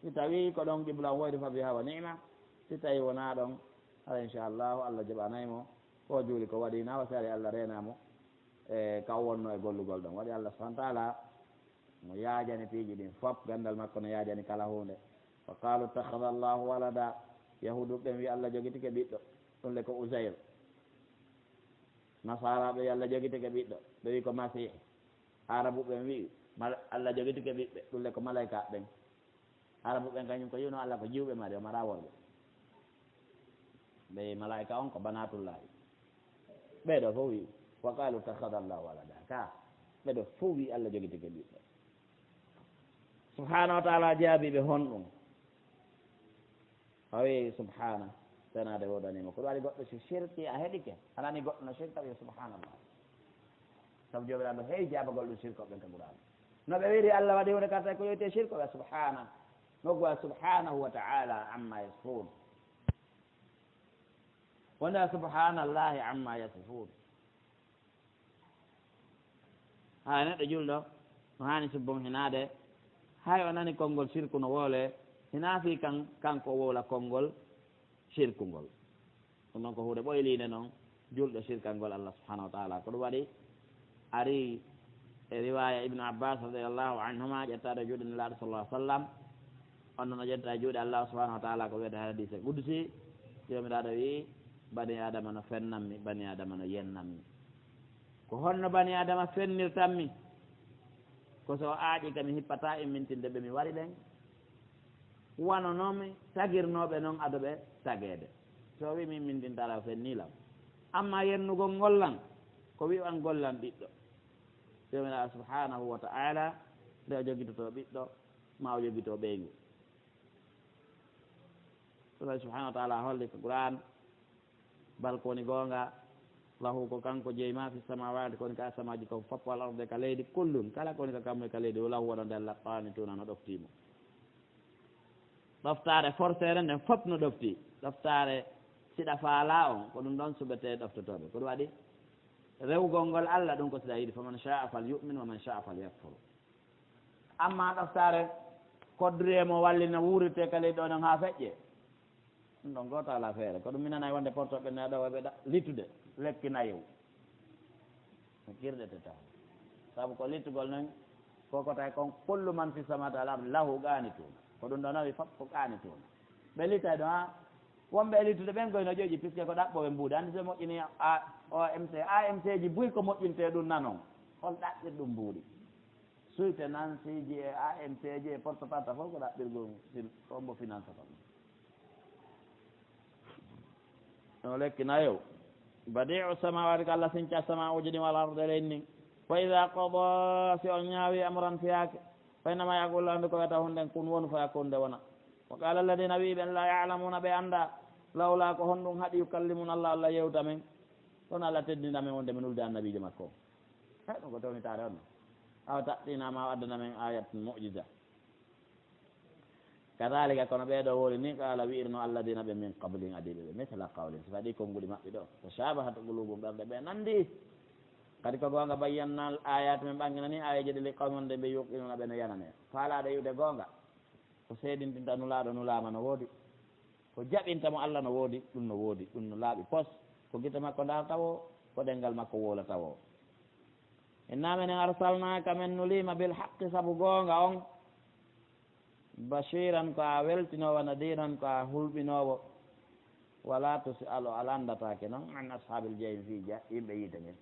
[SPEAKER 2] si tawi ko ɗon ƴiblam woyri fa biha wa ni'ma si tawi wona ɗon ala inchallahu Allah jaɓanaymo ko juuli ko waɗina wa sari Allah renamo e kaw wonno e gollugol ɗon waɗi Allah subahana taala mo yaajani piiji ɗin fof gandal makko no yaajani kala hunde wa qalu ittakhada allahu walada yahudu ɓen wi Allah jogitike ɓiɗɗo ɗum le ko Uzayr nasara ɓe wi Allah jogitike ɓiɗɗo ɓe wi ko Masih arabu ɓen wi Allah jogitike ɓiɓɓe ɗum le ko malayka ɓen arabu ɓen kañum ko yiwno Allah ko jiwɓe mari o mara worɓe ɓe malayka on ko banatullahi ɓeɗo fof wi wa qalu ittakhada allahu walada ka ɓeɗo fof wi Allah jogitike ɓiɓɓe subhanahu wa taala jaabiɓe honɗum o wi subhana tenade wodanima ko ɗum waɗi goɗɗo so shirki a heɗike anani goɗɗo no shirka wi subhanallah sabu jomiraɗo heewi jabagol ɗum shirko ɓen ka ɓuraɗo no ɓe wiri Allah waɗi hunde karta ko yeyte shirko ɓe subhana noggu wa subhanahu wa taala amma yasifun wonda subhanallahi amma yasifun ha neɗɗo julɗo no hani subbom hinade hay o nani konngol sirku no woole hina fi kanko wowla konngol sirku ngol ɗum noon ko huuɗe ɓoylinde noon julɗo sirkal ngol Allah subahanahu wa taala ko ɗum waɗi ari e riwaya ibnu abbas radiallahu anhuma ƴettaɗo juuɗe nelaɗo sallah sallam on noon o ƴetta juuɗe Allah subahanahu wa taala ko wiyete hadise qudsi jomiraɗo wi bani adama no fennanmi bani adama no yennanmi ko honno bani adama fennirtanmi ko so aaƴi kami hippata immintinde ɓe mi waɗi ɗen wanonomi tagirnoɓe noon adoɓe tageede so wi min mindintala fennilam amma yennugol ngollan ko wi an gollan ɓiɗɗo jomiraɗo subhanahu wa taala nde o jogitoto ɓiɗɗo ma o jogito ɓeygu so subhanahu wa taala holli ko Qur'an bal koni goonga lahu ko kanko jeeyma fi samawati koni ka samaji ko fof wal arde ka leydi kullun kala koni ko kamɓe ka leydi lahu wonande Allah qanituna no ɗoftimo ɗoftare forcére nden fof no ɗofti ɗoftare siɗa faala on ko ɗum ɗon suɓete ɗoftotoɓe ko ɗum waɗi rewgol ngol Allah ɗum ko siɗa yiɗi faman sha'a fal yu'min wa man sha'a fal yakfur amma ɗoftare koddiremo wallino wurirte ka leydi ɗo noon ha feƴƴe ɗum ɗon goto ala feere ko ɗum minanayi wonde portoɓe neɗo woɓe littude lekki nayiw no kirɗete taw saabu ko littugol noon koko tawi kon kullu man fi samawati wal ardi lahu qanituna ko ɗum ɗo nawi fof ko qanituna ɓe littay ɗo ha wonɓe e littude ɓen koyno ƴoƴi puisque ko ɗaɓɓoɓe mbuuɗe andi so moƴƴini AMC AMC ji buy ko moƴƴinte ɗum nanon hol ɗaɓɓir ɗum mbuuɗi suyte Nancy ji e AMC ji e porte parta fof ko ɗaɓɓirgol ombo finance ko no lekki nayow badi'u samawati ko Allah sinca sama uji ɗin wal arde lenni fa ida qada si on ñaawi amran fiyake fa innama yaqulu andi ko wiyata hunden kun wonu fa yakkunde wona wa qala alladina wiɓen la ya'lamuna ɓe anda lawla ko honɗum haaɗi yukallimuna Allah yewta men ɗon Allah teddina men wonde min ulde annabijo makko e ɗum ko tewnitare on awa taɗɗinama o addana men ayat mu'jiza kadalika kono ɓeeɗo woni ni qala wi'irno alladina ɓe min qablin adiɓe ɓe misla qawlin so waɗi konnguɗi maɓɓe ɗo so shabahat qulubum ɓerde ɓe nandi kadi ko goonga bayyanna ayat men ɓangina ni ayaji ɗe li qawmon de ɓe yuqinuna ɓe no yanane faalaɗo yiwde goonga ko seedintinta nulaaɗo nulaama no woodi ko jaɓintamo Allah no woodi ɗum no woodi ɗum no laaɓi pos ko gite makko ndar tawo ko ɗenngal makko woola tawo inna minen arsalnaka men nulima bil haqqi sabu goonga on bashiran ko a weltinowo nadiran ko a hulɓinowo wala tusi alo ala andatake noon an ashabil jahim fi yimɓe yiide men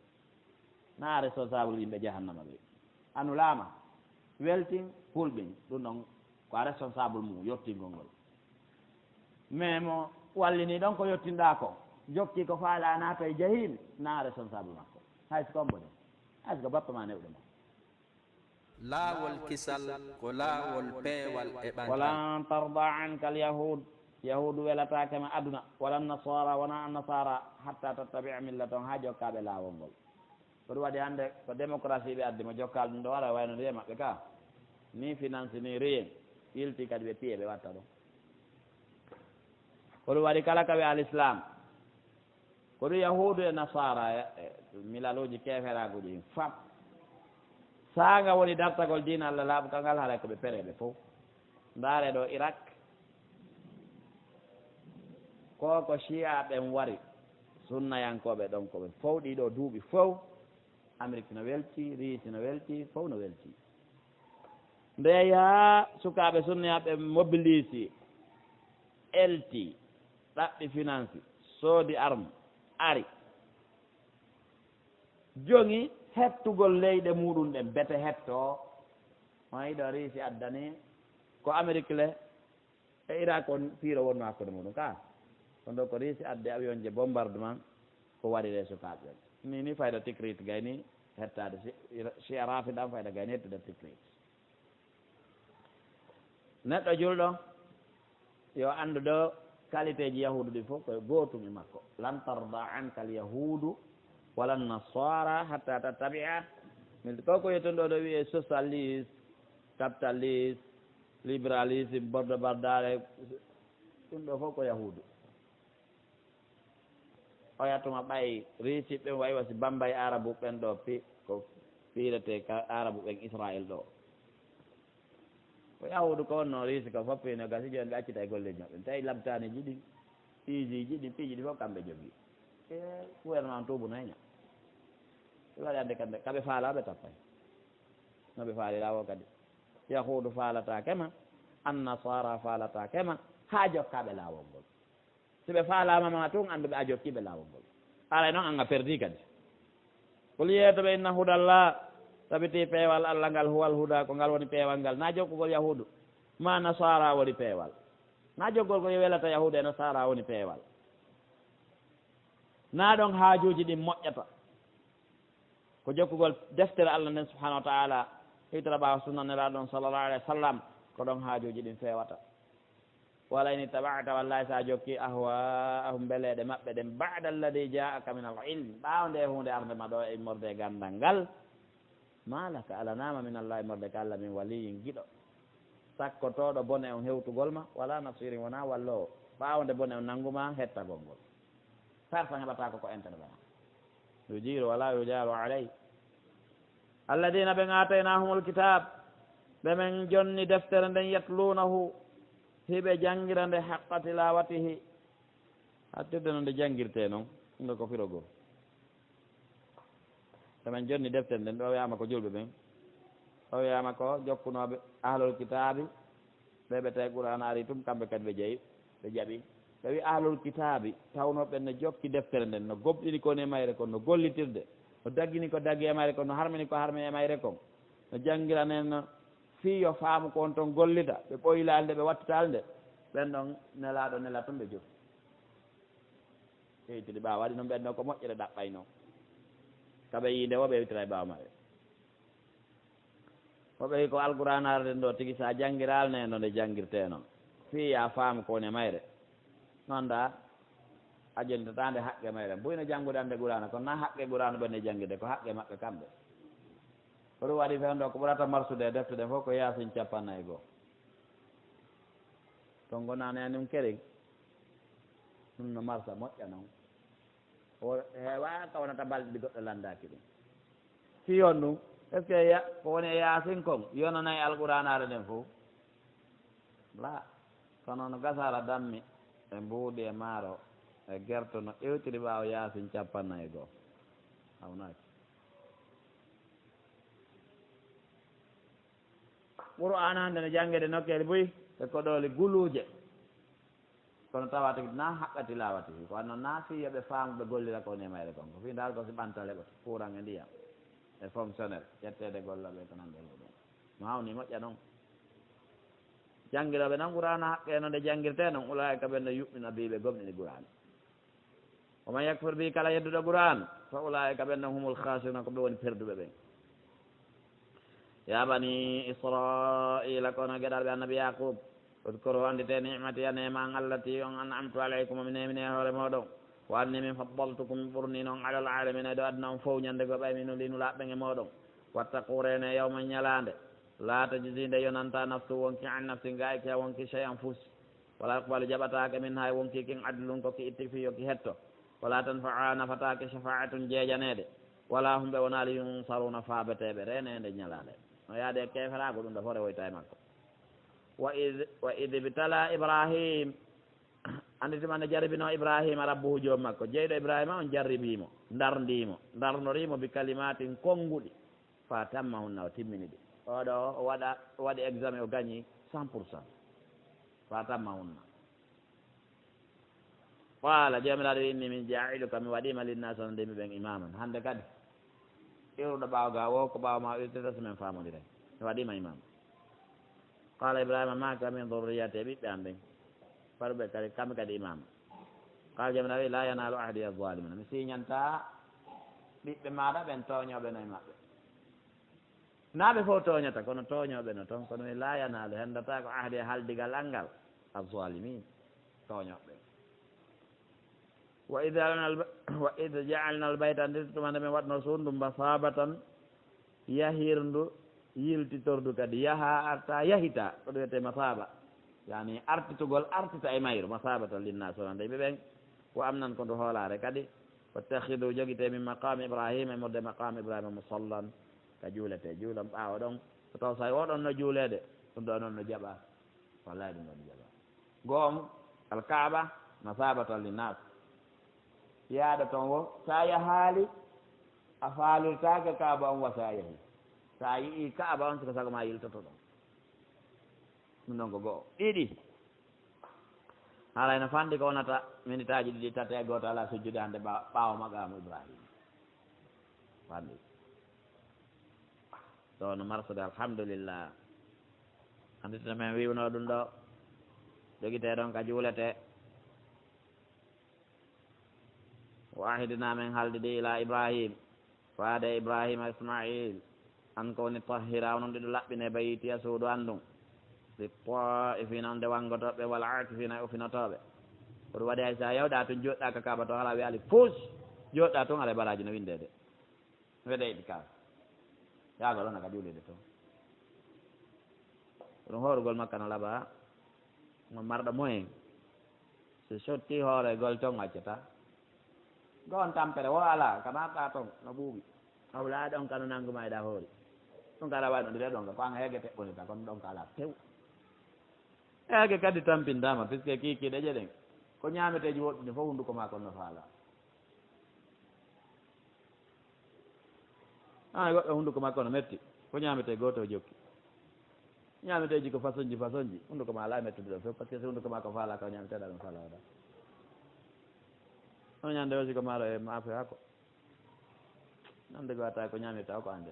[SPEAKER 2] na responsable yimɓe jahannama ɓe annulama weltin hulɓin ɗum ɗon ko a responsable mum yettingol ngol mais mo wallini ɗon ko yettinɗa ko jokki ko faala naata e jahim na responsable makko hayso kombo ɗen hayso ko bappa ma newɗo ma
[SPEAKER 1] laawol kisal ko laawol peewal e ɓantal
[SPEAKER 2] walan tarda anka alyahud yahudu welatake aduna wala nasara wona annasara hatta tattabia millaton ha jokkaɓe laawol ngol ko ɗum waɗi hannde ko démocratie ɓe addi mo jokkal ɗum ɗo waɗa wayno ndiye maɓɓe ka ni finance ni rien ilti kadi ɓe piye ɓe watta ɗum ko ɗum waɗi kala ka wi al islam ko ɗum yahudu e nasara milaluji keferaguji fam saaga woni dartagol diina allah laaɓu kangal haala ko ɓe pereɓe fof ndaare ɗo irak koko chia ɓen wari sunnayankoɓe ɗon koɓe fof ɗiɗo duuɓi fof amérique no welti riisi no welti fof no welti nde yaa sukaɓe sunnayaɓe mobilise elti ɗaɓɓi finance soodi arme ari joŋi hettugol leyɗe muɗum ɗen bete hetto on yiɗo riisi addani ko amérique le e irak on piiro wonno hakkude muɗum ka on ɗo ko riisi adde avion je bombardement ko waɗire sukaɓe ɓen ni fayda ticrite gayni hettade si a rafiɗam fayda gayni hettude ticrite neɗɗo julɗo yo anndu ɗo qualité ji yahudu ɗi fof koye gootum e makko lan tarda anka al yahudu wala nasara hatta tattabia koko yetton ɗo wiye socialiste capitaliste libéralisme bordo bardare ɗum ɗo fof ko yahudu o yattuma ɓay réussite ɓen wayi wasi bambay arabu ɓen ɗo ko firete arabu ɓen israel ɗo ko yahudu ko wonno riisi ko fof no gasi joni ɓe accita e golleji maɓɓe tawi labtaniji ɗi usiji ɗi piiji ɗi fof kamɓe jogui e gouvernement tubuno heña ɗum waɗi ande kamɓe kaɓe faalaɓe tappay noɓe faalira o kadi yahudu faalata kema annasara faalata kema ha jokkaɓe laawol ngol si ɓe faalama ma tun anduɓe a jokkiɓe laawol ngol alay noon anga perdi kadi kul yeetoɓe inna hudallah tabiti peewal allah ngal huwal huda ko ngal woni peewal ngal na jokkugol yahudu ma nasara woni peewal na joggol ko welata yahudu e nasara woni peewal na ɗon haajuji ɗin moƴƴata ko jokkugol deftere allah nden subahanahu wa taala hitara ɓawa sunnanela ɗon sallallah alayhi wa sallam ko ɗon haajuji ɗin fewata wala in tabata wallahi sa jokki ahwaahum beleɗe maɓɓe ɗen bada alladi jaaka min al ilme ɓawa nde hunde ardema ɗo e morde gandal ngal malaka alanama min allah e morde ka allah min waliyin giɗo sakkotoɗo bone on hewtugol ma wala nasirin wona wallowo ɓawnde bone on nangguma hettagol ngol personne heɓata ko intervenant yujiru wala yujaru alay alladina ɓen ataynahumul kitab ɓe men jonni deftere nden yatlunahu hiɓe jangira nde haqqa tilawatihi hattirde no nde jangirte noon ɗum ko firogol ɓemen jonni deftere nden ɗo wiyama ko julɓe ɓen o wiyama ko jokkunoɓe ahlul kitabi ɓeɓe tawi qur'an ari tum kamɓe kadi ɓe jeeyi ɓe jaaɓi ɓe wi ahlul kitabi tawnoɓe ne jokki deftere nden no gomɗini kon e mayre kon no gollitirde no daggini ko daggi e mayre kon no harmini ko harmi e mayre kon no janngiranen fiyo faamu kon toon gollita ɓe ɓoylal nde ɓe wattital nde ɓen ɗon nelaɗo nela tum ɓe jokki heytidi ɓawa waɗi noon ɓen ɗon ko moƴƴere ɗaɓɓayno kaɓe yinde wo ɓe witira e ɓawa maɓe woɓe wi ko alqouran arde ɗo tigi sa janngiral ne no nde janngirte noon fiya faamu kon e mayre noon da a jontatande haqqe mayre mbuyno janngude ande qurana kono na haqqe qurana ɓenne janngide ko haqqe maɓɓe kamɓe ko ɗum waɗi fen ɗo ko ɓurata marsude e defte ɗen fof ko yasin 50 ton gonani ani ɗum kering ɗum no marsa moƴƴa noon o heewa ka wonata balɗe ɗi goɗɗo landaki ɗum si yon ɗum est ce que ko woni e yasin kon yonanayi alqouranare nden fof la kono no gasara dammi e mbuuɗi e maaro e gerte no ƴewtiri ɓaawa yasin 50 hawnaki qur'an hande no janngede nokkele boyi e koɗole guluuje kono tawata na haqqati lawati ko annoon na fiyoɓe faamuɓe gollira ko ne mayre kon ko fi dal ko si ɓantale ɓoto courant e ndiyam e fonctionnaire ƴettede gollaɓe ko nande muɗum no hawni moƴƴa noon jangguiroɓe noon qur'ana haqqe no nde jangguirte noon ulaika ɓenne yuɓɓina biɓe gomɗini qur'an oman yakfur bi kala yedduɗo qur'an fa ulaika ɓenne humul khasiruna ko ɓe woni perduɓe ɓen ya bani israila kono gueɗalɓe annabi yaqub udkuru andite nimati a nema an allati on an'amtu alaykum mi nemine hoore moɗon wa anni min faddaltukum mi ɓurni noon alal alamina ɗo aduna on fof ñande go ɓaymi no linu laɓɓe e moɗon wattaqu rene yawma ñalande la tajzi nde yonanta nafsu wonki an nafsi gayki ha wonki chey an fuus wala aqbalu jaɓatake min hay wonki kin adlun ko ki itti fiyo ki hetto wala tanfaa nafatake shafaatun jeejanede wala humɓe wonali yunsaruna faabeteɓe rene nde ñalande no yaade keferago ɗum ɗo fore woyta e makko wa id ibtala ibrahim anditimande jarribino ibrahima rabbuhu joom makko jeyɗo ibrahima on jarribimo darnorimo bi kalimatin konnguɗi fa tamma hunna o timmini ɗi oɗo o waɗi examen o gagni 100% fa tamma hunna qala jomiraɗo inni min jailuka mi waɗima linnasi on ndemi ɓen imaman hande kadi iruɗo ɓawga wo ko ɓawma irteta so men famodire mi waɗima imama qala ibrahima maka min dhurriyate ɓiɓɓe am ɓen farɓe kadi kamɓe kadi imama qala jomiraɗo wi la yanalu ahdi azalimina mi siñanta ɓiɓɓe maɗa ɓen toñoɓe noye maɓɓe naɓe fof toñata kono toñoɓe no toon kono la yanalu hendata ko ahdi haldigal angal azalimin toñoɓe wa id jaalna albayta ndirtumande min waɗno sunndu masabatan yahirndu yiltitordu kadi yaha arta yahita ko ɗum wiyete masaba yani artitugol artita e mayru masabatan linnas onande yimɓe ɓen wo amnan ko ndu hoolare kadi wattahidu joguite min maqame ibrahima e modde maqame ibrahima musallan ka juulete juulam ɓaawa ɗon so taw sa oɗon no juulede ɗum ɗo noon no jaɓa wallahi ɗum ɗo no jaɓa goom alkaaba masabatan linnas yaaɗo toon wo sa yahaali a faalirtake kaaba on wasa yahi sa yii kaaba on siko sago ma yiltoto ɗon ɗum ɗon ko go'o ɗiɗi haala no fanɗi ko wonata minute aji ɗiɗi tati e goto ala sujjude hande ɓaawo maqamu ibrahima fanɗi ɗo no marsude alhamdulillah andita men wiwno ɗum ɗo joguite ɗon ka juulete wa ahidina men haldidi ila ibrahim faade ibrahima ismail an ko woni tahira onon ɗiɗo laɓɓine bayitiya suudu andum li taifina on nde wangotoɓe wala akifina e ufinotoɓe koɗum waɗi hay sa yewɗa toon joɗɗa ka kaaba to hala wi ali fus joɗɗa toon ala baraji no windede wede iɗi kaaba yaago ɗon aka juulede toon ɗum horugol makka no laaɓa mo marɗo moyen so sotti hoore gol toon accata gon tampere wo ala kanata toon no ɓuuɓi hawla ɗon kano nangguma eɗa hoori ɗum ka ala wawi ɗo ndire ɗon ka ko an heege teɓɓonita kono ɗon ka ala tew heege kadi tampindama puisque kikiɗe je ɗen ko ñameteji woɗɗini fof hunduko ma kon no faala an goɗɗo hunduko makko no metti ko ñamete goto jokki ñameteji ko façon ji hunduko ma ala mettude ɗo fof par ce que so hunduko ma ko faala ko ñameteɗa ɗum faala waɗa on ñande aussi ko maaro e maafe hakko nande go watta ko ñameta ko ande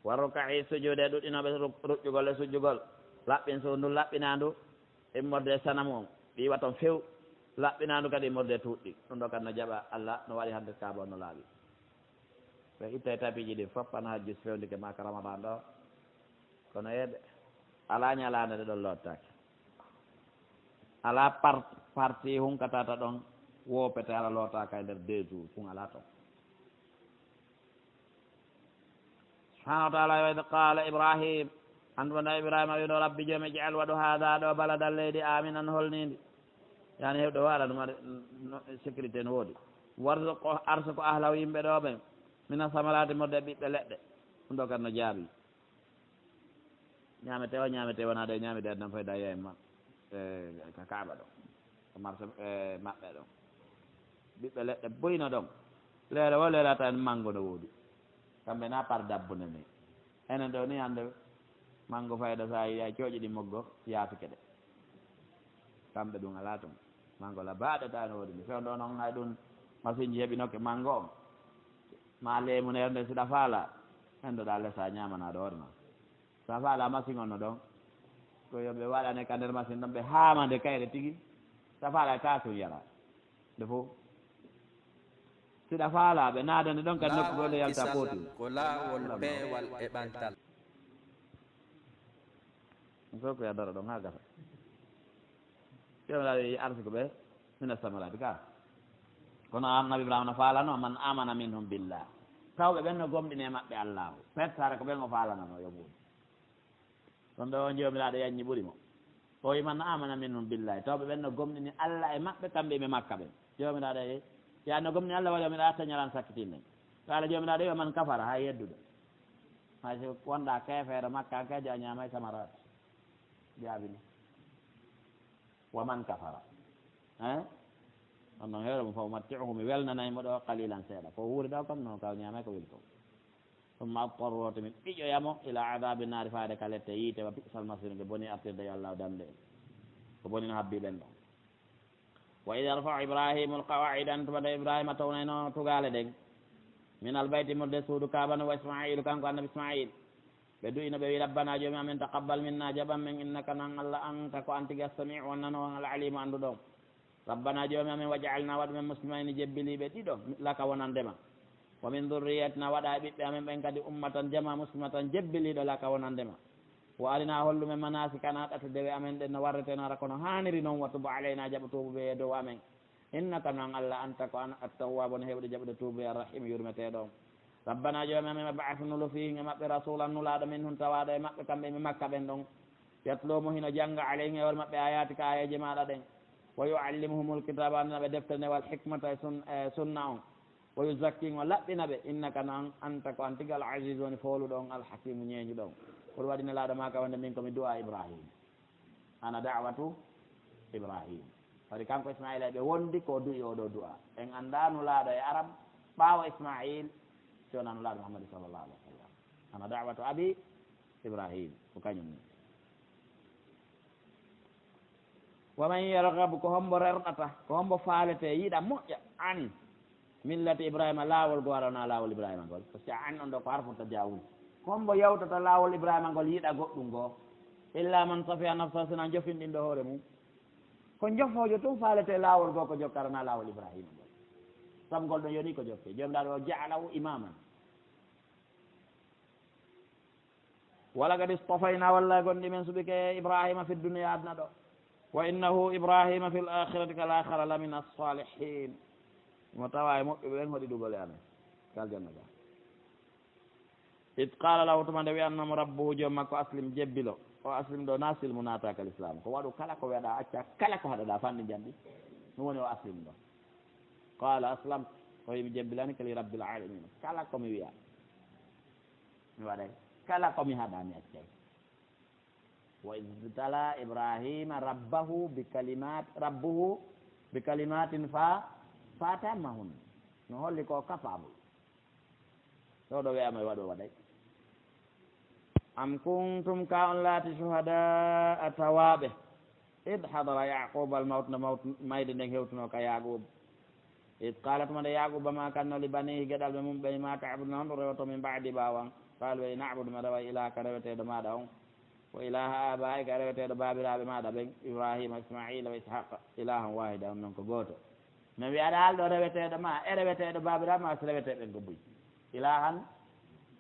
[SPEAKER 2] warro kahi sujude ɗuɗɗinoɓe ruƴƴugol e sujjugol laɓɓin so ndu laɓɓinandu immorde sanam on ɓiwa toon few laɓɓinandu kadi immorde tuuɗɗi ɗum ɗo kadi no jaɓa Allah no waɗi hande kaaba o no laaɓi ɓe itta tapiji ɗi fof ana hajjus fewndike maka ramadan ɗo kono yeɓe ala ñalande ɗe ɗon lottake ala parti hunkatata ɗon wopete ala lootaka e nder 2 jours fun ala toon subhanahu wa taala wa id qala ibrahim andumana ibrahima wino rabbi joomi ijal waɗu hada ɗo baladal leydi aminan holnidi yani hewɗo waɗa ɗum sécurité no woodi warzuqo arsuko ahlaw yimɓe ɗo ɓen mina samarade modde ɓiɓɓe leɗɗe ɗum ɗo kadi no jaabi ñamete wona ɗe ñamide adnan fayda yeyma ka kaaba ɗon ko marché maɓɓe ɗon ɓiɓɓe leɗɗe boyno ɗon leere wo leerata en mango no woodi kamɓe na par dabbune ni enen ɗo ni hannde mango fayda sa yiya cooƴi ɗi moggo yaafike ɗe kamɓe ɗum ala toon mango la baɗata no woodi mi fewn ɗo noon hay ɗum machine ji heɓinoke mango on ma leemu nder nde siɗa faala hendoɗa lesa ñamanaɗo hoore ma sa faala machine on no ɗon ko yoɓe waɗane ka nder machine ɗon ɓe haamande kayre tigi sa faala kasum yara nde fof siɗa faala ɓe naadande ɗon kadi nokku ɗo nde yalta pootin
[SPEAKER 1] ko laawol peewal e ɓantal
[SPEAKER 2] fof ko yadara ɗon ha gasa ƴewɗaɗe arsiko ɓe mina samarade ka kono annabi ibrahima no faalano man amana minhum billah tawɓe ɓen no gomɗine maɓɓe allahu pertare ko ɓen o faalanano yoɓude ɗon ɗo jomiraɗo yanñi ɓuuri mo o wi man amana minhum billahi tawɓe ɓen no gomɗini allah e maɓɓe kamɓe ɓe makka ɓen jomiraɗo e ya no gomɗini allah waɗi omiɗa atta ñalan sakkitinne kala jomiraɗo wi man kafara ha yeddude hay so wonɗa kefeere makka kadi a ñamay samarat jaabini waman kafara on noon heewre mo fof mattiuhu mi welnanaymo ɗo qalilan seeɗa ko wuuri ɗo kam noon kaw ñaamay ko weli ko summa abtarro to min ɓiƴoyamo ila adabi naari faade ka lette yiite wa bisal masir nge boni artirde yo allah damde en ko boni no habbi ɓen ɗon wa id yarfau ibrahimu alqawaidan tuma de ibrahima tawnayno tugale ɗen min albayti modde suudu kabano wa ismailu kanko annabi ismail ɓe du'ino ɓe wi rabbana joomi amen taqabbal minna jaɓan men innaka nan allah anta ko antigi assamiu wonnano al alimu annduɗon rabbana joomi amen wajalna waɗu men muslimayni jebiliɓe ɗiɗo laka wonandema wa min dhurriyatina waɗa e ɓiɓɓe amen ɓen kadi ummatan jama muslimatan jebbiliɗo laka wonandema wo arina hollumen manasikana ɗata dewe amen ɗen no warretenara kono haniri noon wattubo alayna jaɓa tuubuɓe e dow amen innaka nan allah anta ko an attawwabo no hewɗe jaɓude tuubuɓe arrahim yurmeteɗo rabbana joomi amen baas nulu fihi e maɓɓe rasulan nulaɗo min hun tawaɗo e maɓɓe kamɓe mi makka ɓen ɗon yatlumo hino jangga alayhim e wol maɓɓe ayati ka ayeji maɗa ɗen wa yuallimuhumul kitaba andinaɓe deftere wal hikmata e sunna on wa yuzakkin o laɓɓina ɓe innaka nan anta ko an tigal asis woni fooluɗo on alhakimu ñeeñu ɗon koɗo waɗi nelaɗo ma ka wonde min komi du'a ibrahim ana dawatu ibrahim waɗi kanko ismaila ɓe wondi ko du'i oɗo du'a en anda nulaɗo e arab ɓaawa ismail sowona nulaɗo muhammadu sallllahu alih wa sallam ana dawatu abi ibrahim ko kañum ni waman yargabu ko hombo rerɗata ko hombo faalete yiiɗa moƴƴa an millati ibrahima laawol go waɗana laawol ibrahima ngol par ce que an on ɗo ko harfota jawul ko hombo yawtata laawol ibrahima ngol yiiɗa goɗɗum goo illa man safiya nafsa sina jofinɗinɗo hoore mum ko jofojo tum faalete laawol goo ko jokkarana laawol ibrahima ngol sabu ngol ɗon yoni ko jokke jomɗaɗo o jaalahu imaman wala kadi stofayna walla gonɗi men suɓike ibrahima fi dunia adna ɗo wa innahu ibrahima fi l akhirati kal akhara la min assalihin mo tawa e moƴƴuɓe ɓen hoɗi ɗugole amen kal janna ga id qala lahu tuma nde wiyannamo rabbuhu joom makko aslim jebbilo o aslim ɗo na silmu nataka l' islam ko waɗu kala ko wiyaɗa acca kala ko haɗaɗa fanɗi janɗi ɗum woni o aslim ɗo qala aslam ko yimi jebbilani kali rabbil alamin kala komi wiya mi waɗay kala komi haɗami accay wa ibtala ibrahima rabbuhu bi kalimatin fa tammahun no holli ko capable ɗo ɗo wiyama e waɗo waɗay am kuntum ka on laati shuhada a tawaɓe id hadara yaquba al mawt no mawt mayde nden hewtuno ka yaqub id qala tuma nde yaquba ma kanno li banihi gueɗal ɓe mum ɓe ma tabudu noon ɗo rewoto min mbaɗi ɓawan qal ɓe nabudu ma rewa ilaka reweteɗo maɗa on wa ilaha abaika reweteɗo babiraɓe maɗa ɓen ibrahima ismaila wa ishaqa ilahan wahida on noon ko goto mi wiyaɗa halɗo reweteɗo ma e reweteɗo babiraɓe ma so reweteɓen ko buy ilahan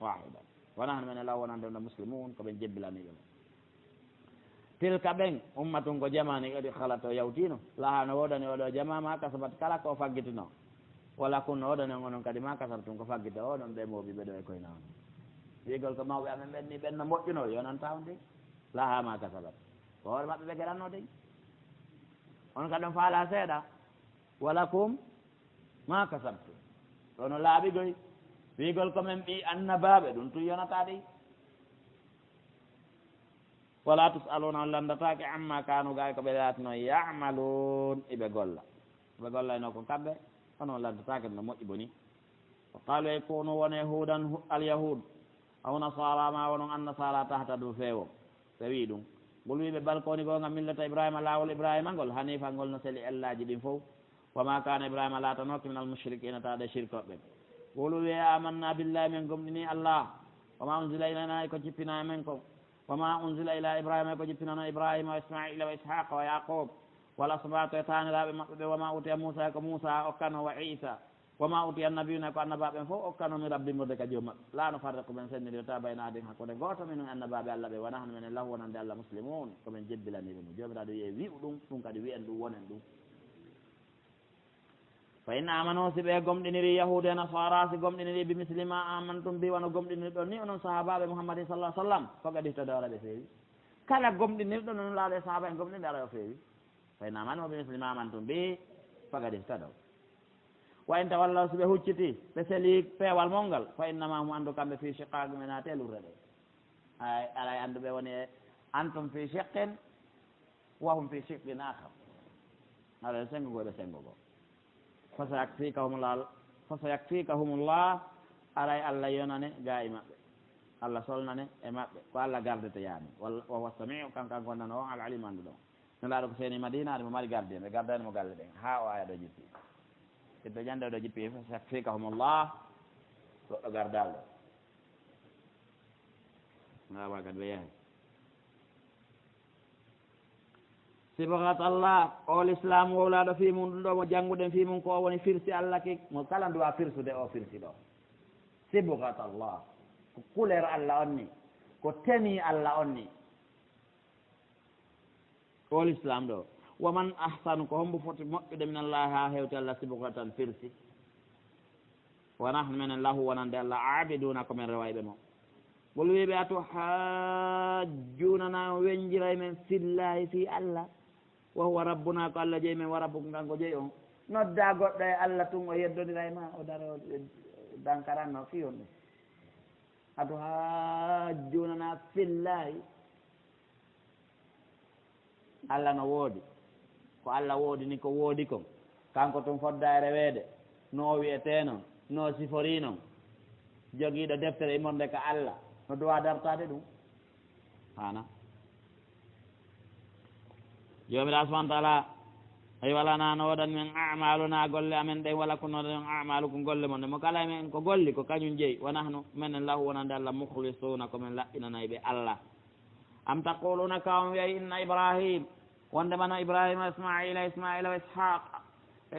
[SPEAKER 2] wahida wona hono men law wonande no muslimun koɓen jebbilaniɓe tilka ɓen ummatun ko jamani ɗi halato yawtino laha no wodani oɗo jama ma kasabat kala ko faggitino wala kunno oɗoni onon kadi ma kasata tun ko faggita oɗon ɓe moɓiɓe ɗo e koyna on wigol ko mawɓe amen ɓenni ɓen no moƴƴuno yonanta on de laha ma kasabat ko hoore maɓɓe ɓe geɗanno de on kadi on faala seeɗa wala kum ma kasabtu ɗono laaɓigoy wigol komin ɓi annabaɓe ɗum tun yonata de wala tusaluna on landatake amma kanu gay ko ɓe latino yamalun iɓe gollayno ko kamɓe onon landatake no moƴƴi boni wa qalu e kunu wone hudan alyahud aw nasara ma wonon annasara tahta du feewo ɓe wi ɗum ngol wiɓe balkoni gonga millata ibrahima lawol ibrahima ngol hanifa ngol no seli ellaji ɗin fof wama kana ibrahima latanoke min al mushrikina taɗe shirkoɓe wolu wiye amanna billahi min gomɗini allah wama unzila ilayna ko jippina men ko wama unzila ila ibrahima ko jippinano ibrahima wa ismaila wa ishaqa wa yaqub wal asbatu e taniraɓe maɓɓe ɓe wama utiya moussa ko moussa okkano wa isa wama utiya annabiyuna ko annabaɓe fof okkano mi rabbimurde ka joom maɓɓe la no farriqu men senniri ta bayna adin hakkude goto minen annabaɓe allah ɓe wona hono minen lahu wonande allah muslimun komin jebbilaniɓe mo jomiraɗo wiye wi'u ɗum kadi wiyen ɗum wonen ɗum fa in amano si ɓe gomɗiniri yahude e nasara si gomɗiniri bi muslima amantum bi wono gomɗiniri ɗon ni onon sahabaɓe mouhammadin sallah sallam fogaɗi to dewra ɓe feewi kala gomɗinirɗo noon laaɗo e sahaba en gomɗinɗe ara o feewi fa in amano bi muslima amantum bi fogaɗi to daw wa in tawallaw si ɓe hucciti ɓe seli peewal mol ngal fa innama hum anndu kamɓe fi chiqaq men ate lurde ɗe ay alay annduɓe woni e antum fi chiqin wa hum fi chiqin akhar aɗa sengogo ɓe sengogo fasayakfikahumullah alay allah yonane ga e maɓɓe allah solnane e maɓɓe ko allah gardete yaani wa huwa samiu kanko gonnano on alalim anndu ɗon no laaɗo ko seeni madina ade mo mari gardien ɓe gardani mo galle ɗen ha o aya ɗo jippi ɓiɗɗo jande ɗo jippi fasayakfikahumullah goɗɗo gardalɗo gawa kadi ɓe yahay sibgat allah o l'islam wowlaɗo fi mum ɗum ɗo mo jannguɗen fi mum ko woni firsi allah ki mo kala nduwa firsude o firsi ɗo sibgat allah ko couleur allah on ni ko teni allah on ni o l'islam ɗo waman ahsanu ko hombo foti moƴƴude min allah ha hewte allah sibgatan firsi wa nahnu minen lahu wonande allah abiduna komin rewayɓe mo ngol wiɓe ato hajjunana wenjiray men fillahi fi allah wa huwa rabbuna ko allah jeyi men wa rabbuko kanko jeyi on nodda goɗɗo e allah tun o yeddodira e ma o dara o dankaranno fi on ɗum ato hajjunana fillahi allah no woodi ko allah woodi ni ko woodi kon kanko tun fodda e reweede no wiyete noon no sifori noon jogiiɗo deftere imonde ka allah no duwa dartade ɗum hana jomiraɗo subahana taala ay wala na no waɗan men amaluna golle amen ɗen wala ko noɗen amalu ko golle mon mo kala men ko golli ko kañum jeeyi wonahno minen lahu wonande allah mukhlisuna komin laɓɓinanayi ɓe allah am taquluna kawon wiyayi inna ibrahim wonde mano ibrahima ismaila wa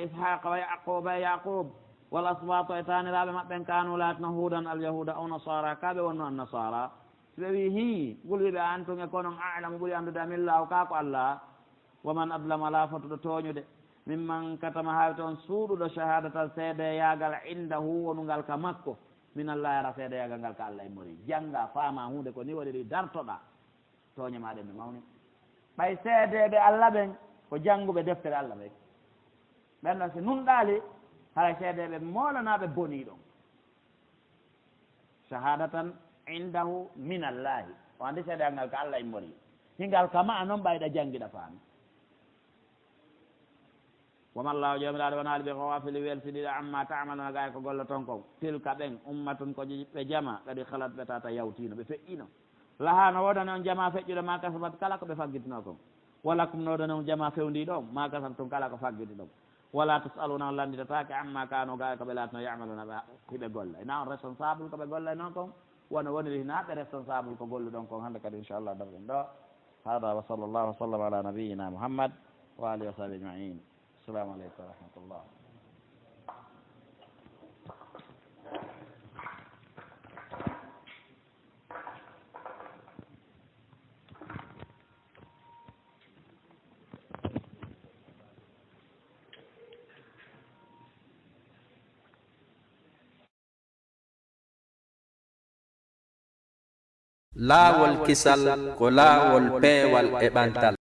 [SPEAKER 2] ishaqa wa yaquba e yaqub wal asbatu e taniraɓe maɓɓen kanu latno hudan alyahuda aw nasara kaɓe wonno an nasara so ɓe wi hi gulwiɓe antum e konon alamu ɓuuri andude amillahu ka ko allah waman adlama ala fotuɗo tooñude mimman katama hawi toon suuɗuɗo shahadatal seede yagal indahu wonungal ka makko min allah ara seede yagal ngal ka allah e mori jangga faama hunde ko ni waɗi ɗi dartoɗa tooñamaɗen ɓe mawni ɓay seedeɓe allah ɓen ko jannguɓe deftere allah ɓen ɓen ɗon si nunɗali hay seedeɓe molanaɓe boni ɗon shahadatan indahu min allahi o andi seede ngal ka allah e mori hingal kama noon ɓayɗa jangguiɗa faami wamallahu jomiraɗo wonaali ɓe kowafili welsiɗiɗo amma tamaluna gay ko golla toon kon tilka ɓen ummatun ko ɓe jama kadi halat ɓe tata yawtino ɓe feƴƴino laha no wodani on jama feƴƴuɗo ma kasabat kala ko ɓe faggitino kon wala kum no wodani on jama fewndi ɗon ma kasab tun kala ko faggiti ɗon wala tusaluna on landitatake amma kano gay ko ɓe latino yamaluna ɓe hiɓe golla ina on responsable ko ɓe golla e noon kon wono woniri hinaɓe responsable ko golluɗon kon hannde kadi inchallah darɗen ɗo hada wa sallllahu wa sallam ala nabiyina muhammad wa alihi wa sahbi ajmain assalamu aleykum wa rahmatullah
[SPEAKER 1] laawol kisal ko laawol peewal e ɓantal